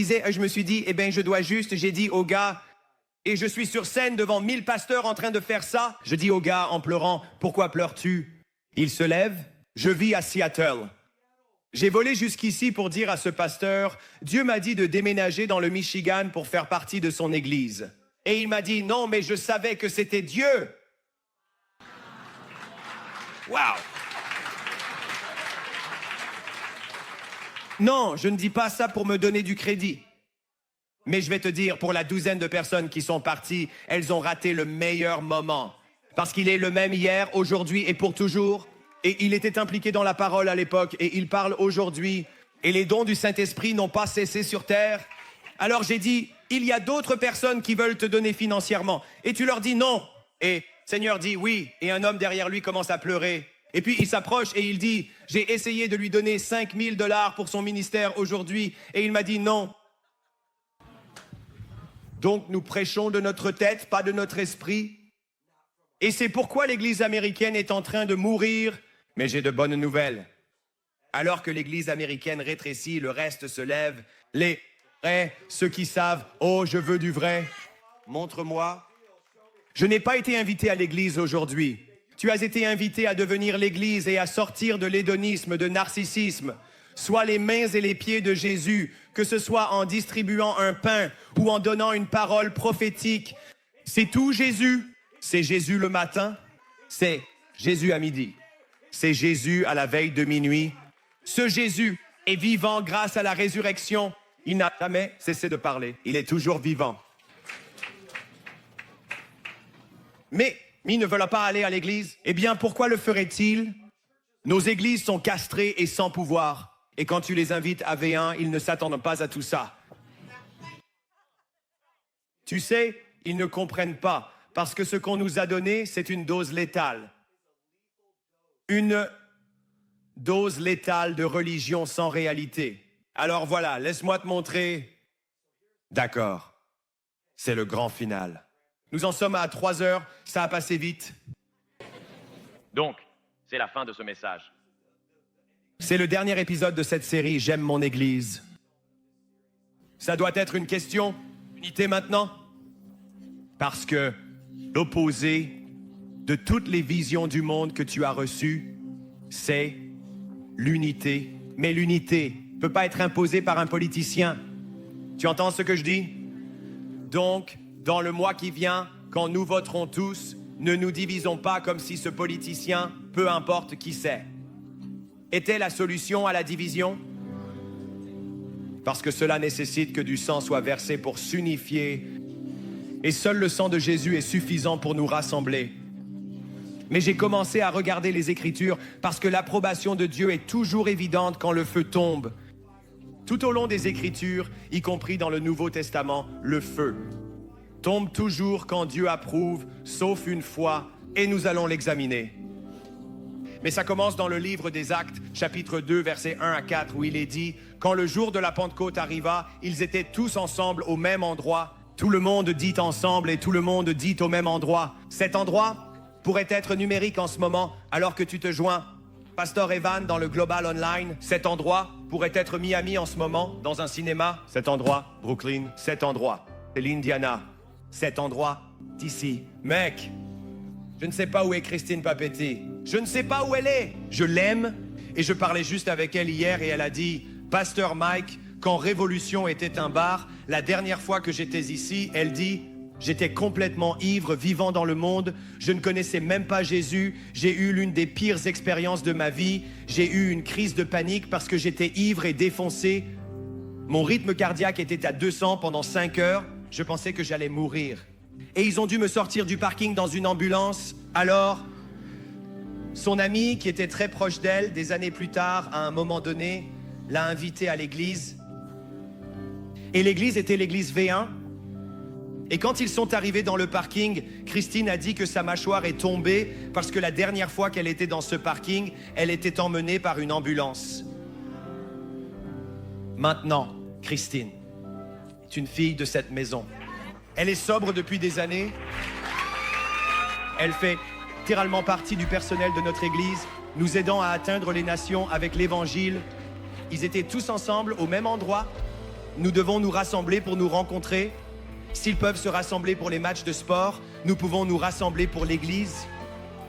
suis dit, je dois juste, j'ai dit au gars, et je suis sur scène devant 1000 pasteurs en train de faire ça. Je dis au gars en pleurant, pourquoi pleures-tu? Il se lève. Je vis à Seattle. J'ai volé jusqu'ici pour dire à ce pasteur, Dieu m'a dit de déménager dans le Michigan pour faire partie de son église. Et il m'a dit, non, mais je savais que c'était Dieu. Wow! Non, je ne dis pas ça pour me donner du crédit. Mais je vais te dire, pour la douzaine de personnes qui sont parties, elles ont raté le meilleur moment. Parce qu'il est le même hier, aujourd'hui et pour toujours. Et il était impliqué dans la parole à l'époque et il parle aujourd'hui. Et les dons du Saint-Esprit n'ont pas cessé sur terre. Alors j'ai dit, il y a d'autres personnes qui veulent te donner financièrement. Et tu leur dis non. Et Seigneur dit oui. Et un homme derrière lui commence à pleurer. Et puis il s'approche et il dit, j'ai essayé de lui donner 5 000 $ pour son ministère aujourd'hui. Et il m'a dit non. Donc nous prêchons de notre tête, pas de notre esprit. Et c'est pourquoi l'Église américaine est en train de mourir. Mais j'ai de bonnes nouvelles. Alors que l'Église américaine rétrécit, le reste se lève. Les vrais, ceux qui savent, oh, je veux du vrai, montre-moi. Je n'ai pas été invité à l'Église aujourd'hui. Tu as été invité à devenir l'Église et à sortir de l'hédonisme, de narcissisme. Sois les mains et les pieds de Jésus, que ce soit en distribuant un pain ou en donnant une parole prophétique. C'est tout Jésus. C'est Jésus le matin. C'est Jésus à midi. C'est Jésus à la veille de minuit. Ce Jésus est vivant grâce à la résurrection. Il n'a jamais cessé de parler. Il est toujours vivant. Mais il ne veut pas aller à l'église. Eh bien, pourquoi le ferait-il? Nos églises sont castrées et sans pouvoir. Et quand tu les invites à V1, ils ne s'attendent pas à tout ça. Tu sais, ils ne comprennent pas. Parce que ce qu'on nous a donné, c'est une dose létale. Une dose létale de religion sans réalité. Alors voilà, laisse-moi te montrer. D'accord, c'est le grand final. Nous en sommes à 3 heures, ça a passé vite. Donc, c'est la fin de ce message. C'est le dernier épisode de cette série, J'aime mon Église. Ça doit être une question d'unité maintenant. Parce que l'opposé de toutes les visions du monde que tu as reçues, c'est l'unité. Mais l'unité ne peut pas être imposé par un politicien. Tu entends ce que je dis? Donc, dans le mois qui vient, quand nous voterons tous, ne nous divisons pas comme si ce politicien, peu importe qui c'est, était la solution à la division? Parce que cela nécessite que du sang soit versé pour s'unifier. Et seul le sang de Jésus est suffisant pour nous rassembler. Mais j'ai commencé à regarder les Écritures parce que l'approbation de Dieu est toujours évidente quand le feu tombe. Tout au long des Écritures, y compris dans le Nouveau Testament, le feu tombe toujours quand Dieu approuve, sauf une fois, et nous allons l'examiner. Mais ça commence dans le livre des Actes, chapitre 2, versets 1 à 4, où il est dit « Quand le jour de la Pentecôte arriva, ils étaient tous ensemble au même endroit. Tout le monde dit ensemble et tout le monde dit au même endroit. Cet endroit pourrait être numérique en ce moment, alors que tu te joins. Pasteur Evan dans le Global Online, cet endroit pourrait être Miami en ce moment, dans un cinéma. Cet endroit, Brooklyn, cet endroit, c'est l'Indiana. Cet endroit, d'ici. Mec, je ne sais pas où est Christine Papetti. Je ne sais pas où elle est. Je l'aime et je parlais juste avec elle hier et elle a dit « Pasteur Mike, quand Révolution était un bar, la dernière fois que j'étais ici, elle dit « J'étais complètement ivre, vivant dans le monde. Je ne connaissais même pas Jésus. J'ai eu l'une des pires expériences de ma vie. J'ai eu une crise de panique parce que j'étais ivre et défoncé. Mon rythme cardiaque était à 200 pendant 5 heures. Je pensais que j'allais mourir. Et ils ont dû me sortir du parking dans une ambulance. Alors, son ami, qui était très proche d'elle, des années plus tard, à un moment donné, l'a invitée à l'église. Et l'église était l'église V1. Et quand ils sont arrivés dans le parking, Christine a dit que sa mâchoire est tombée parce que la dernière fois qu'elle était dans ce parking, elle était emmenée par une ambulance. Maintenant, Christine est une fille de cette maison. Elle est sobre depuis des années. Elle fait littéralement partie du personnel de notre église, nous aidant à atteindre les nations avec l'évangile. Ils étaient tous ensemble au même endroit. Nous devons nous rassembler pour nous rencontrer. S'ils peuvent se rassembler pour les matchs de sport, nous pouvons nous rassembler pour l'église.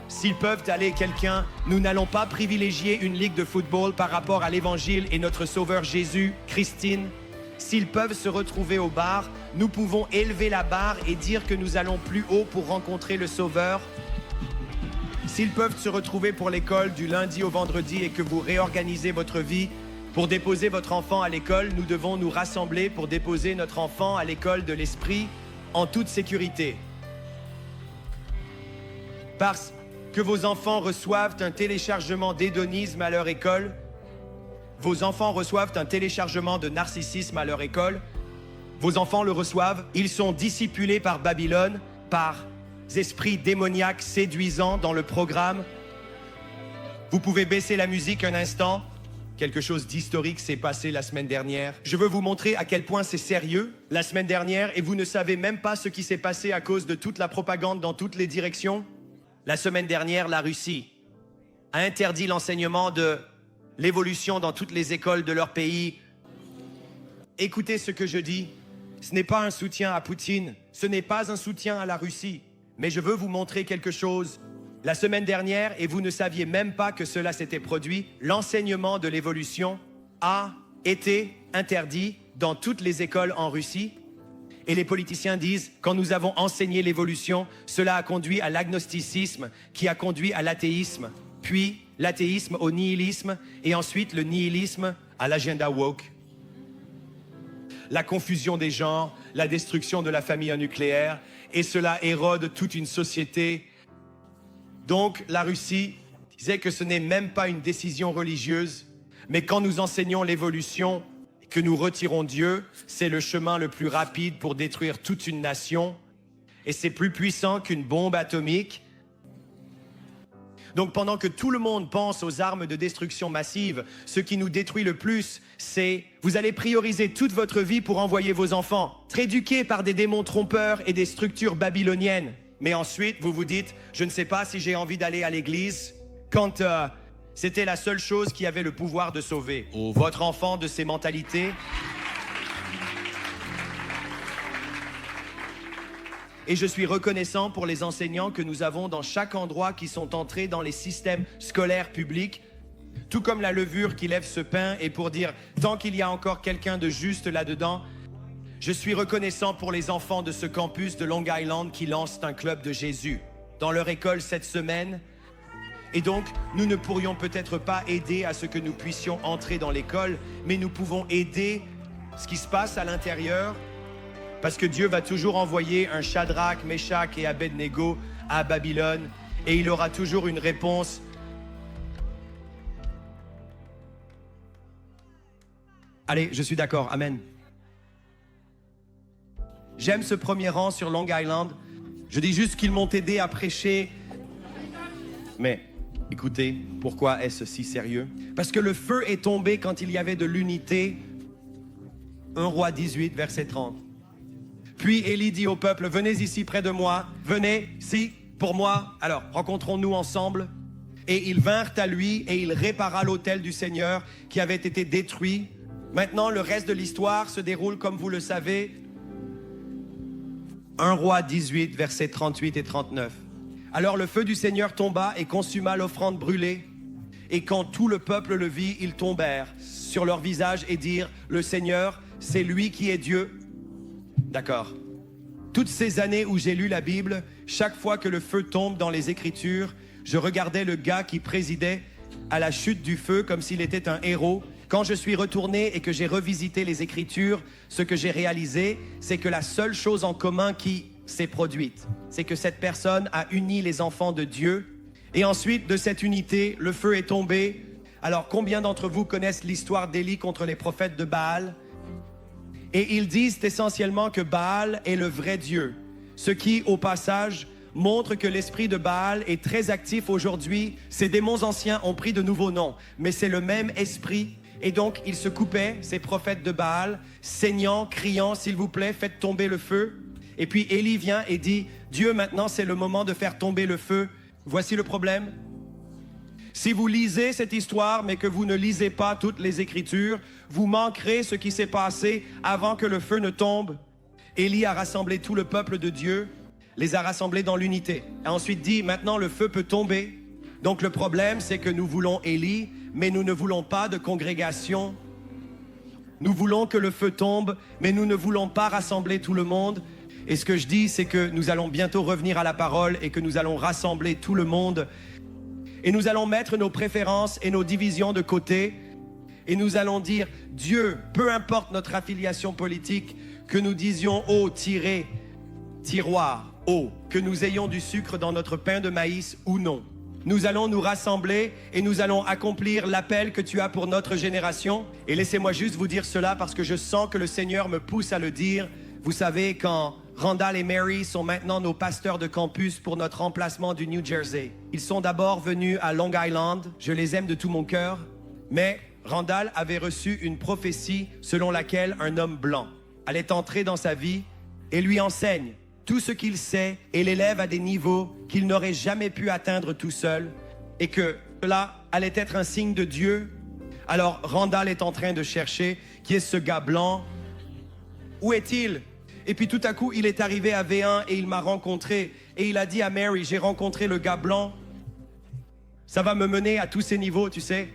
S'ils peuvent aller quelqu'un, nous n'allons pas privilégier une ligue de football par rapport à l'évangile et notre sauveur Jésus, Christine. S'ils peuvent se retrouver au bar, nous pouvons élever la barre et dire que nous allons plus haut pour rencontrer le sauveur. S'ils peuvent se retrouver pour l'école du lundi au vendredi et que vous réorganisez votre vie pour déposer votre enfant à l'école, nous devons nous rassembler pour déposer notre enfant à l'école de l'esprit en toute sécurité. Parce que vos enfants reçoivent un téléchargement d'hédonisme à leur école, vos enfants reçoivent un téléchargement de narcissisme à leur école, vos enfants le reçoivent, ils sont discipulés par Babylone, par esprits démoniaques séduisants dans le programme. Vous pouvez baisser la musique un instant. Quelque chose d'historique s'est passé la semaine dernière. Je veux vous montrer à quel point c'est sérieux la semaine dernière et vous ne savez même pas ce qui s'est passé à cause de toute la propagande dans toutes les directions. La semaine dernière, la Russie a interdit l'enseignement de l'évolution dans toutes les écoles de leur pays. Écoutez ce que je dis. Ce n'est pas un soutien à Poutine. Ce n'est pas un soutien à la Russie. Mais je veux vous montrer quelque chose. La semaine dernière, et vous ne saviez même pas que cela s'était produit, l'enseignement de l'évolution a été interdit dans toutes les écoles en Russie. Et les politiciens disent, quand nous avons enseigné l'évolution, cela a conduit à l'agnosticisme, qui a conduit à l'athéisme, puis l'athéisme au nihilisme, et ensuite le nihilisme à l'agenda woke. La confusion des genres, la destruction de la famille nucléaire, et cela érode toute une société. Donc, la Russie disait que ce n'est même pas une décision religieuse, mais quand nous enseignons l'évolution, que nous retirons Dieu, c'est le chemin le plus rapide pour détruire toute une nation, et c'est plus puissant qu'une bombe atomique. Donc, pendant que tout le monde pense aux armes de destruction massive, ce qui nous détruit le plus, c'est vous allez prioriser toute votre vie pour envoyer vos enfants, éduqués par des démons trompeurs et des structures babyloniennes. Mais ensuite, vous vous dites, je ne sais pas si j'ai envie d'aller à l'église, quand c'était la seule chose qui avait le pouvoir de sauver votre enfant de ces mentalités. Et je suis reconnaissant pour les enseignants que nous avons dans chaque endroit qui sont entrés dans les systèmes scolaires publics Tout comme la levure qui lève ce pain et pour dire, tant qu'il y a encore quelqu'un de juste là-dedans, je suis reconnaissant pour les enfants de ce campus de Long Island qui lancent un club de Jésus dans leur école cette semaine. Et donc, nous ne pourrions peut-être pas aider à ce que nous puissions entrer dans l'école, mais nous pouvons aider ce qui se passe à l'intérieur, parce que Dieu va toujours envoyer un Shadrach, Meshach et Abednego à Babylone, et il aura toujours une réponse. Allez, je suis d'accord, amen. J'aime ce premier rang sur Long Island. Je dis juste qu'ils m'ont aidé à prêcher. Mais écoutez, pourquoi est-ce si sérieux? Parce que le feu est tombé quand il y avait de l'unité. 1 Roi 18, verset 30. Puis Élie dit au peuple, venez ici près de moi, venez ici pour moi. Alors, rencontrons-nous ensemble. Et ils vinrent à lui et il répara l'autel du Seigneur qui avait été détruit. Maintenant, le reste de l'histoire se déroule comme vous le savez. 1 Roi 18, versets 38 et 39. Alors le feu du Seigneur tomba et consuma l'offrande brûlée. Et quand tout le peuple le vit, ils tombèrent sur leur visage et dirent, le Seigneur, c'est lui qui est Dieu. D'accord. Toutes ces années où j'ai lu la Bible, chaque fois que le feu tombe dans les Écritures, je regardais le gars qui présidait à la chute du feu comme s'il était un héros. Quand je suis retourné et que j'ai revisité les Écritures, ce que j'ai réalisé, c'est que la seule chose en commun qui s'est produite, c'est que cette personne a uni les enfants de Dieu. Et ensuite, de cette unité, le feu est tombé. Alors, combien d'entre vous connaissent l'histoire d'Élie contre les prophètes de Baal? Et ils disent essentiellement que Baal est le vrai Dieu. Ce qui, au passage, montre que l'esprit de Baal est très actif aujourd'hui. Ces démons anciens ont pris de nouveaux noms, mais c'est le même esprit. Et donc, ils se coupaient, ces prophètes de Baal, saignant, criant, s'il vous plaît, faites tomber le feu. Et puis Élie vient et dit, Dieu, maintenant, c'est le moment de faire tomber le feu. Voici le problème. Si vous lisez cette histoire, mais que vous ne lisez pas toutes les Écritures, vous manquerez ce qui s'est passé avant que le feu ne tombe. Élie a rassemblé tout le peuple de Dieu, les a rassemblés dans l'unité. Et ensuite dit, maintenant le feu peut tomber. Donc le problème, c'est que nous voulons Élie, mais nous ne voulons pas de congrégation. Nous voulons que le feu tombe, mais nous ne voulons pas rassembler tout le monde. Et ce que je dis, c'est que nous allons bientôt revenir à la parole et que nous allons rassembler tout le monde. Et nous allons mettre nos préférences et nos divisions de côté. Et nous allons dire, Dieu, peu importe notre affiliation politique, que nous disions eau tirée, tiroir, eau, que nous ayons du sucre dans notre pain de maïs ou non. Nous allons nous rassembler et nous allons accomplir l'appel que tu as pour notre génération. Et laissez-moi juste vous dire cela parce que je sens que le Seigneur me pousse à le dire. Vous savez, quand Randall et Mary sont maintenant nos pasteurs de campus pour notre emplacement du New Jersey. Ils sont d'abord venus à Long Island. Je les aime de tout mon cœur. Mais Randall avait reçu une prophétie selon laquelle un homme blanc allait entrer dans sa vie et lui enseigne tout ce qu'il sait et l'élève à des niveaux qu'il n'aurait jamais pu atteindre tout seul et que cela allait être un signe de Dieu. Alors Randall est en train de chercher qui est ce gars blanc. Où est-il? Et puis tout à coup, il est arrivé à V1 et il m'a rencontré. Et il a dit à Mary, j'ai rencontré le gars blanc. Ça va me mener à tous ces niveaux, tu sais.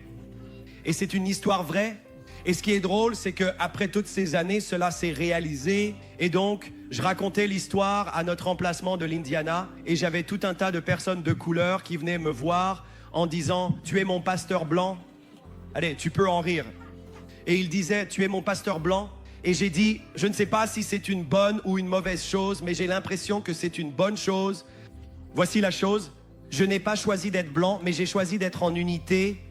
Et c'est une histoire vraie. Et ce qui est drôle, c'est qu'après toutes ces années, cela s'est réalisé. Et donc, je racontais l'histoire à notre emplacement de l'Indiana. Et j'avais tout un tas de personnes de couleur qui venaient me voir en disant, tu es mon pasteur blanc. Allez, tu peux en rire. Et il disait, tu es mon pasteur blanc. Et j'ai dit, je ne sais pas si c'est une bonne ou une mauvaise chose, mais j'ai l'impression que c'est une bonne chose. Voici la chose, je n'ai pas choisi d'être blanc, mais j'ai choisi d'être en unité.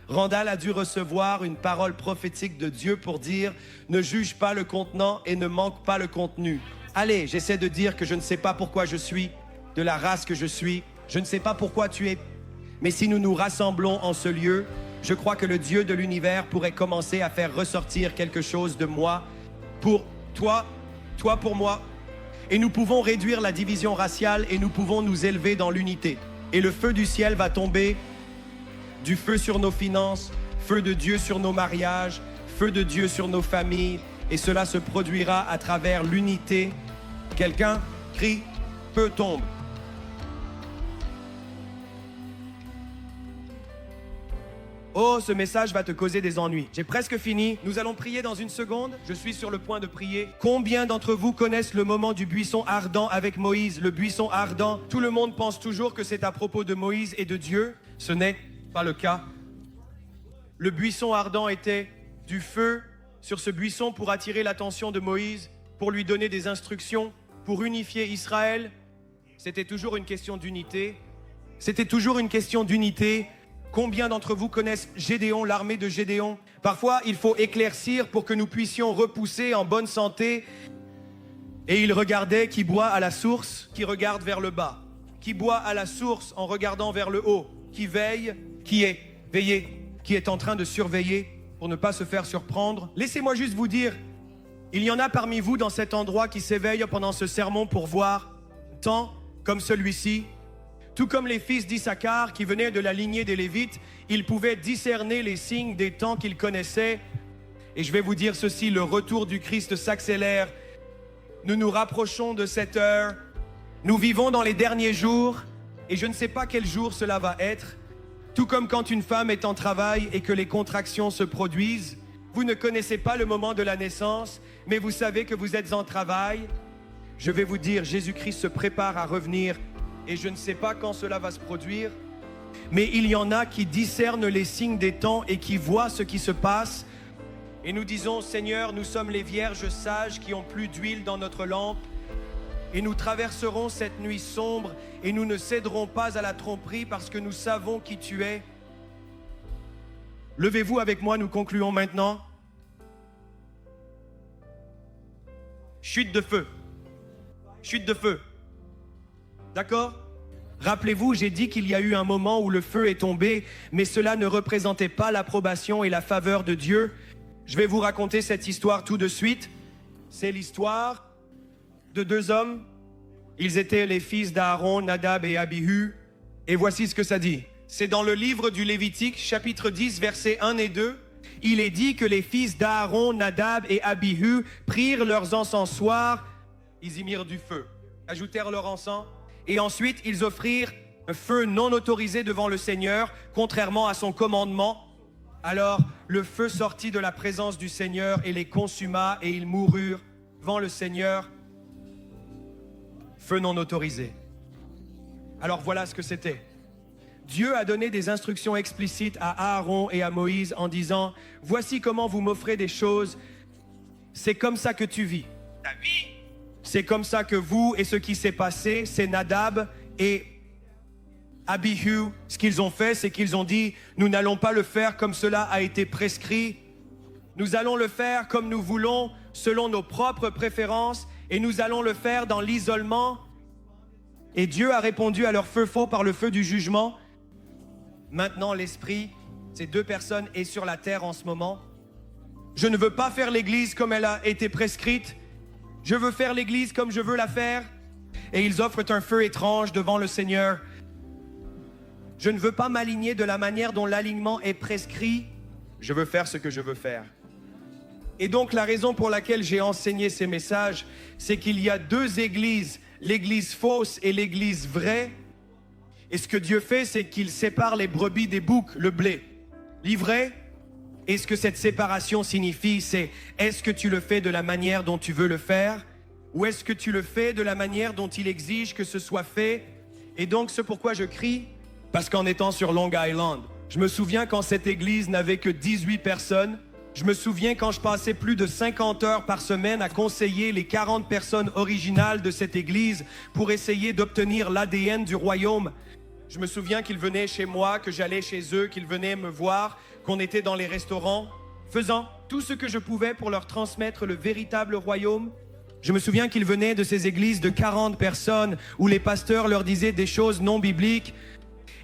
Randall a dû recevoir une parole prophétique de Dieu pour dire, ne juge pas le contenant et ne manque pas le contenu. Allez, j'essaie de dire que je ne sais pas pourquoi je suis de la race que je suis. Je ne sais pas pourquoi tu es. Mais si nous nous rassemblons en ce lieu, je crois que le Dieu de l'univers pourrait commencer à faire ressortir quelque chose de moi pour toi, toi pour moi. Et nous pouvons réduire la division raciale et nous pouvons nous élever dans l'unité. Et le feu du ciel va tomber, du feu sur nos finances, feu de Dieu sur nos mariages, feu de Dieu sur nos familles. Et cela se produira à travers l'unité. Quelqu'un crie, feu tombe. Oh, ce message va te causer des ennuis. J'ai presque fini. Nous allons prier dans une seconde. Je suis sur le point de prier. Combien d'entre vous connaissent le moment du buisson ardent avec Moïse? Le buisson ardent, tout le monde pense toujours que c'est à propos de Moïse et de Dieu. Ce n'est pas le cas. Le buisson ardent était du feu sur ce buisson pour attirer l'attention de Moïse, pour lui donner des instructions, pour unifier Israël. C'était toujours une question d'unité. C'était toujours une question d'unité. Combien d'entre vous connaissent Gédéon, l'armée de Gédéon? Parfois, il faut éclaircir pour que nous puissions repousser en bonne santé. Et il regardait qui boit à la source, qui regarde vers le bas. Qui boit à la source en regardant vers le haut. Qui veille, qui est veillé, qui est en train de surveiller pour ne pas se faire surprendre. Laissez-moi juste vous dire, il y en a parmi vous dans cet endroit qui s'éveillent pendant ce sermon pour voir tant comme celui-ci. Tout comme les fils d'Issachar qui venaient de la lignée des Lévites, ils pouvaient discerner les signes des temps qu'ils connaissaient. Et je vais vous dire ceci, le retour du Christ s'accélère. Nous nous rapprochons de cette heure. Nous vivons dans les derniers jours et je ne sais pas quel jour cela va être. Tout comme quand une femme est en travail et que les contractions se produisent. Vous ne connaissez pas le moment de la naissance, mais vous savez que vous êtes en travail. Je vais vous dire, Jésus-Christ se prépare à revenir et je ne sais pas quand cela va se produire. Mais il y en a qui discernent les signes des temps et qui voient ce qui se passe. Et nous disons, Seigneur, nous sommes les vierges sages qui ont plus d'huile dans notre lampe. Et nous traverserons cette nuit sombre et nous ne céderons pas à la tromperie parce que nous savons qui tu es. Levez-vous avec moi, nous concluons maintenant. Chute de feu. Chute de feu. D'accord? Rappelez-vous, j'ai dit qu'il y a eu un moment où le feu est tombé, mais cela ne représentait pas l'approbation et la faveur de Dieu. Je vais vous raconter cette histoire tout de suite. C'est l'histoire de deux hommes. Ils étaient les fils d'Aaron, Nadab et Abihu. Et voici ce que ça dit. C'est dans le livre du Lévitique, chapitre 10, versets 1 et 2. Il est dit que les fils d'Aaron, Nadab et Abihu prirent leurs encensoirs. Ils y mirent du feu, ajoutèrent leur encens. Et ensuite, ils offrirent un feu non autorisé devant le Seigneur, contrairement à son commandement. Alors, le feu sortit de la présence du Seigneur et les consuma, et ils moururent devant le Seigneur. Feu non autorisé. Alors voilà ce que c'était. Dieu a donné des instructions explicites à Aaron et à Moïse en disant « Voici comment vous m'offrez des choses. C'est comme ça que tu vis. Ta vie. C'est comme ça que vous et ce qui s'est passé, c'est Nadab et Abihu. Ce qu'ils ont fait, c'est qu'ils ont dit « Nous n'allons pas le faire comme cela a été prescrit. Nous allons le faire comme nous voulons, selon nos propres préférences, et nous allons le faire dans l'isolement. » Et Dieu a répondu à leur feu faux par le feu du jugement. Maintenant, l'Esprit, ces deux personnes, est sur la terre en ce moment. Je ne veux pas faire l'Église comme elle a été prescrite. Je veux faire l'Église comme je veux la faire. Et ils offrent un feu étrange devant le Seigneur. Je ne veux pas m'aligner de la manière dont l'alignement est prescrit. Je veux faire ce que je veux faire. Et donc, la raison pour laquelle j'ai enseigné ces messages, c'est qu'il y a deux églises, l'église fausse et l'église vraie. Et ce que Dieu fait, c'est qu'il sépare les brebis des boucs, le blé. L'ivraie, et ce que cette séparation signifie, c'est est-ce que tu le fais de la manière dont tu veux le faire, ou est-ce que tu le fais de la manière dont il exige que ce soit fait? Et donc, c'est pourquoi je crie, parce qu'en étant sur Long Island, je me souviens quand cette église n'avait que 18 personnes. Je me souviens quand je passais plus de 50 heures par semaine à conseiller les 40 personnes originales de cette église pour essayer d'obtenir l'ADN du royaume. Je me souviens qu'ils venaient chez moi, que j'allais chez eux, qu'ils venaient me voir, qu'on était dans les restaurants, faisant tout ce que je pouvais pour leur transmettre le véritable royaume. Je me souviens qu'ils venaient de ces églises de 40 personnes où les pasteurs leur disaient des choses non bibliques.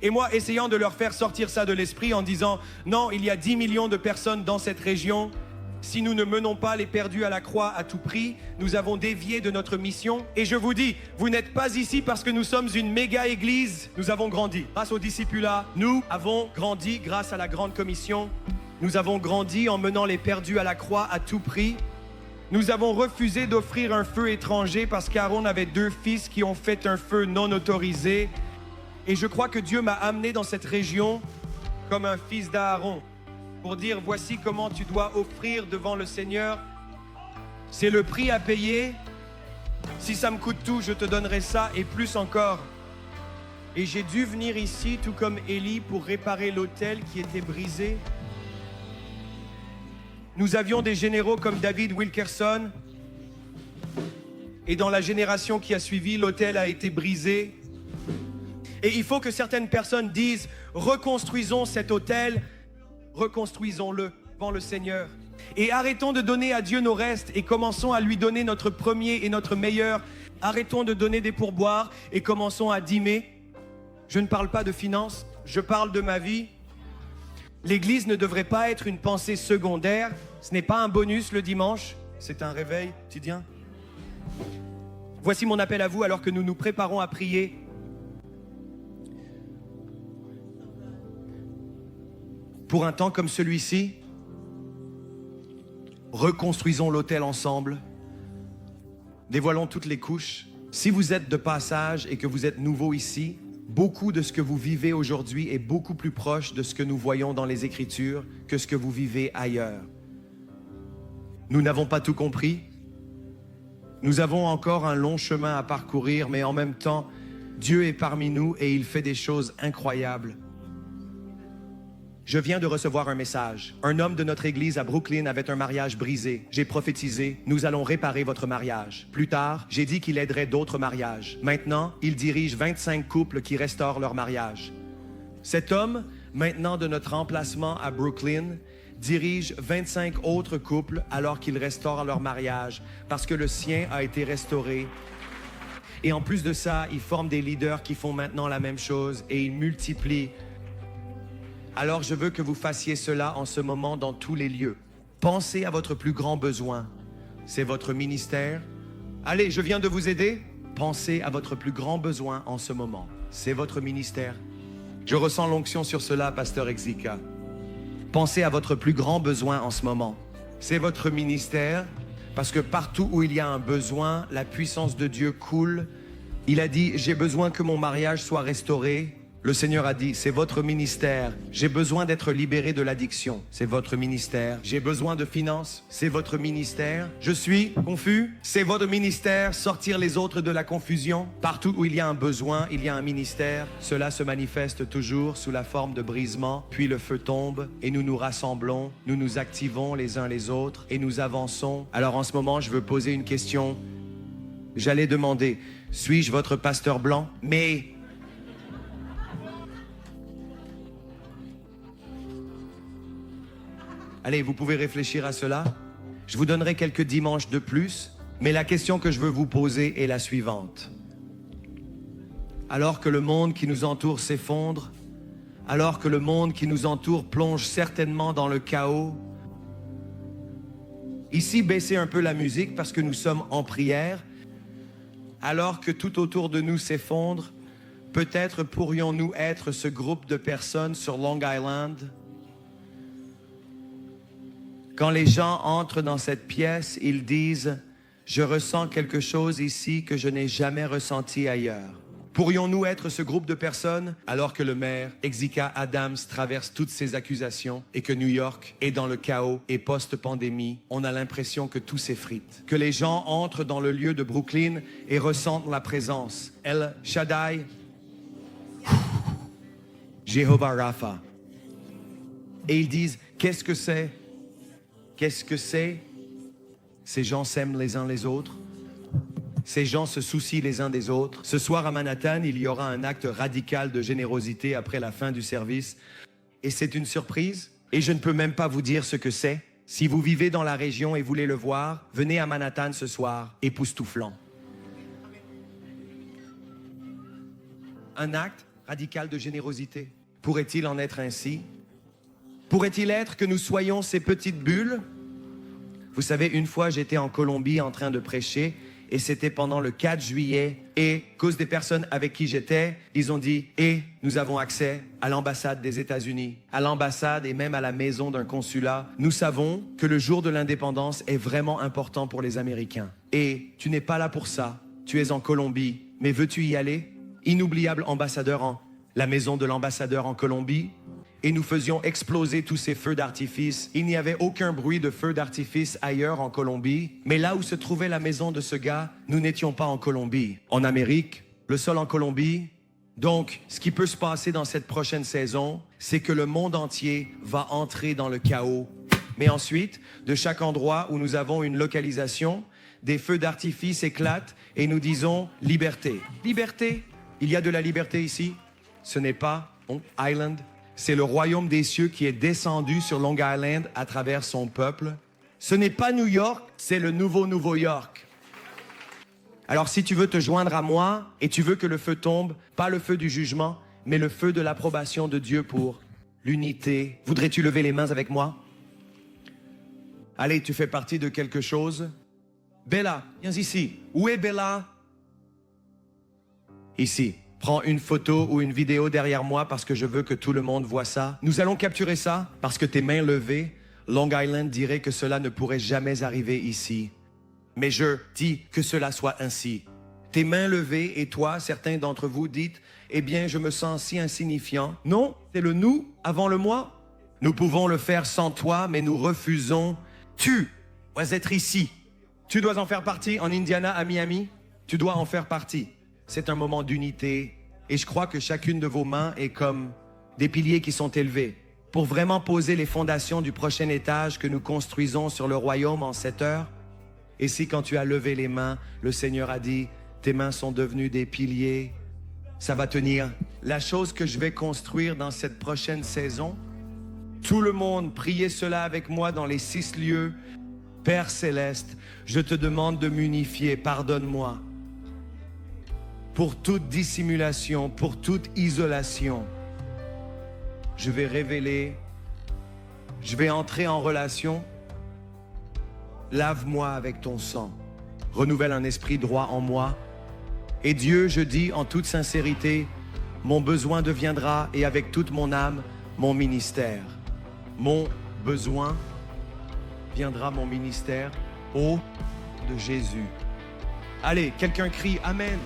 Et moi, essayant de leur faire sortir ça de l'esprit en disant « Non, il y a 10 millions de personnes dans cette région. Si nous ne menons pas les perdus à la croix à tout prix, nous avons dévié de notre mission. Et je vous dis, vous n'êtes pas ici parce que nous sommes une méga église. Nous avons grandi. Grâce au discipulat, nous avons grandi grâce à la grande commission. Nous avons grandi en menant les perdus à la croix à tout prix. Nous avons refusé d'offrir un feu étranger parce qu'Aaron avait deux fils qui ont fait un feu non autorisé. Et je crois que Dieu m'a amené dans cette région comme un fils d'Aaron, pour dire voici comment tu dois offrir devant le Seigneur. C'est le prix à payer. Si ça me coûte tout, je te donnerai ça et plus encore. Et j'ai dû venir ici, tout comme Élie, pour réparer l'autel qui était brisé. Nous avions des généraux comme David Wilkerson. Et dans la génération qui a suivi, l'autel a été brisé. Et il faut que certaines personnes disent, reconstruisons cet autel, reconstruisons-le devant le Seigneur. Et arrêtons de donner à Dieu nos restes et commençons à lui donner notre premier et notre meilleur. Arrêtons de donner des pourboires et commençons à dîmer. Je ne parle pas de finances, je parle de ma vie. L'Église ne devrait pas être une pensée secondaire. Ce n'est pas un bonus le dimanche, c'est un réveil quotidien. Voici mon appel à vous alors que nous nous préparons à prier. Pour un temps comme celui-ci, reconstruisons l'autel ensemble. Dévoilons toutes les couches. Si vous êtes de passage et que vous êtes nouveau ici, beaucoup de ce que vous vivez aujourd'hui est beaucoup plus proche de ce que nous voyons dans les Écritures que ce que vous vivez ailleurs. Nous n'avons pas tout compris. Nous avons encore un long chemin à parcourir, mais en même temps, Dieu est parmi nous et il fait des choses incroyables. Je viens de recevoir un message. Un homme de notre église à Brooklyn avait un mariage brisé. J'ai prophétisé, nous allons réparer votre mariage. Plus tard, j'ai dit qu'il aiderait d'autres mariages. Maintenant, il dirige 25 couples qui restaurent leur mariage. Cet homme, maintenant de notre emplacement à Brooklyn, dirige 25 autres couples alors qu'ils restaurent leur mariage parce que le sien a été restauré. Et en plus de ça, il forme des leaders qui font maintenant la même chose et il multiplie. Alors je veux que vous fassiez cela en ce moment dans tous les lieux. Pensez à votre plus grand besoin. C'est votre ministère. Allez, je viens de vous aider. Pensez à votre plus grand besoin en ce moment. C'est votre ministère. Je ressens l'onction sur cela, pasteur Exika. Pensez à votre plus grand besoin en ce moment. C'est votre ministère, parce que partout où il y a un besoin, la puissance de Dieu coule. Il a dit, j'ai besoin que mon mariage soit restauré. Le Seigneur a dit, c'est votre ministère. J'ai besoin d'être libéré de l'addiction. C'est votre ministère. J'ai besoin de finances. C'est votre ministère. Je suis confus. C'est votre ministère. Sortir les autres de la confusion. Partout où il y a un besoin, il y a un ministère. Cela se manifeste toujours sous la forme de brisement. Puis le feu tombe et nous nous rassemblons. Nous nous activons les uns les autres et nous avançons. Alors en ce moment, je veux poser une question. J'allais demander, suis-je votre pasteur blanc? Mais allez, vous pouvez réfléchir à cela. Je vous donnerai quelques dimanches de plus, mais la question que je veux vous poser est la suivante. Alors que le monde qui nous entoure s'effondre, alors que le monde qui nous entoure plonge certainement dans le chaos, ici, baissez un peu la musique parce que nous sommes en prière. Alors que tout autour de nous s'effondre, peut-être pourrions-nous être ce groupe de personnes sur Long Island. Quand les gens entrent dans cette pièce, ils disent « Je ressens quelque chose ici que je n'ai jamais ressenti ailleurs ». Pourrions-nous être ce groupe de personnes alors que le maire Exika Adams traverse toutes ces accusations et que New York est dans le chaos et post-pandémie, on a l'impression que tout s'effrite. Que les gens entrent dans le lieu de Brooklyn et ressentent la présence. El Shaddai, Jéhovah Rapha. Et ils disent « Qu'est-ce que c'est ? Qu'est-ce que c'est? Ces gens s'aiment les uns les autres. Ces gens se soucient les uns des autres. Ce soir à Manhattan, il y aura un acte radical de générosité après la fin du service. Et c'est une surprise. Et je ne peux même pas vous dire ce que c'est. Si vous vivez dans la région et voulez le voir, venez à Manhattan ce soir, époustouflant. Un acte radical de générosité. Pourrait-il en être ainsi? Pourrait-il être que nous soyons ces petites bulles? Vous savez, une fois, j'étais en Colombie en train de prêcher et c'était pendant le 4 juillet. Et à cause des personnes avec qui j'étais, ils ont dit « Et nous avons accès à l'ambassade des États-Unis, à l'ambassade et même à la maison d'un consulat. Nous savons que le jour de l'indépendance est vraiment important pour les Américains. Et tu n'es pas là pour ça. Tu es en Colombie. Mais veux-tu y aller? Inoubliable ambassadeur en la maison de l'ambassadeur en Colombie. » et nous faisions exploser tous ces feux d'artifice. Il n'y avait aucun bruit de feux d'artifice ailleurs en Colombie. Mais là où se trouvait la maison de ce gars, nous n'étions pas en Colombie. En Amérique, le sol en Colombie. Donc, ce qui peut se passer dans cette prochaine saison, c'est que le monde entier va entrer dans le chaos. Mais ensuite, de chaque endroit où nous avons une localisation, des feux d'artifice éclatent et nous disons « liberté ». Liberté. Il y a de la liberté ici. Ce n'est pas Long Island. C'est le royaume des cieux qui est descendu sur Long Island à travers son peuple. Ce n'est pas New York, c'est le nouveau York. Alors si tu veux te joindre à moi et tu veux que le feu tombe, pas le feu du jugement, mais le feu de l'approbation de Dieu pour l'unité, voudrais-tu lever les mains avec moi? Allez, tu fais partie de quelque chose. Bella, viens ici. Où est Bella? Ici. Prends une photo ou une vidéo derrière moi parce que je veux que tout le monde voit ça. Nous allons capturer ça parce que tes mains levées, Long Island dirait que cela ne pourrait jamais arriver ici. Mais je dis que cela soit ainsi. Tes mains levées et toi, certains d'entre vous dites, eh bien, je me sens si insignifiant. Non, c'est le nous avant le moi. Nous pouvons le faire sans toi, mais nous refusons. Tu dois être ici. Tu dois en faire partie en Indiana, à Miami. Tu dois en faire partie. C'est un moment d'unité et je crois que chacune de vos mains est comme des piliers qui sont élevés pour vraiment poser les fondations du prochain étage que nous construisons sur le royaume en 7 heures. Et si quand tu as levé les mains, le Seigneur a dit, tes mains sont devenues des piliers, ça va tenir. La chose que je vais construire dans cette prochaine saison, tout le monde, priez cela avec moi dans les 6 lieux. Père Céleste, je te demande de m'unifier, pardonne-moi. Pour toute dissimulation, pour toute isolation, je vais révéler, je vais entrer en relation. Lave-moi avec ton sang, renouvelle un esprit droit en moi. Et Dieu, je dis en toute sincérité, mon besoin deviendra, et avec toute mon âme, mon ministère. Mon besoin viendra mon ministère au nom de Jésus. Allez, quelqu'un crie Amen.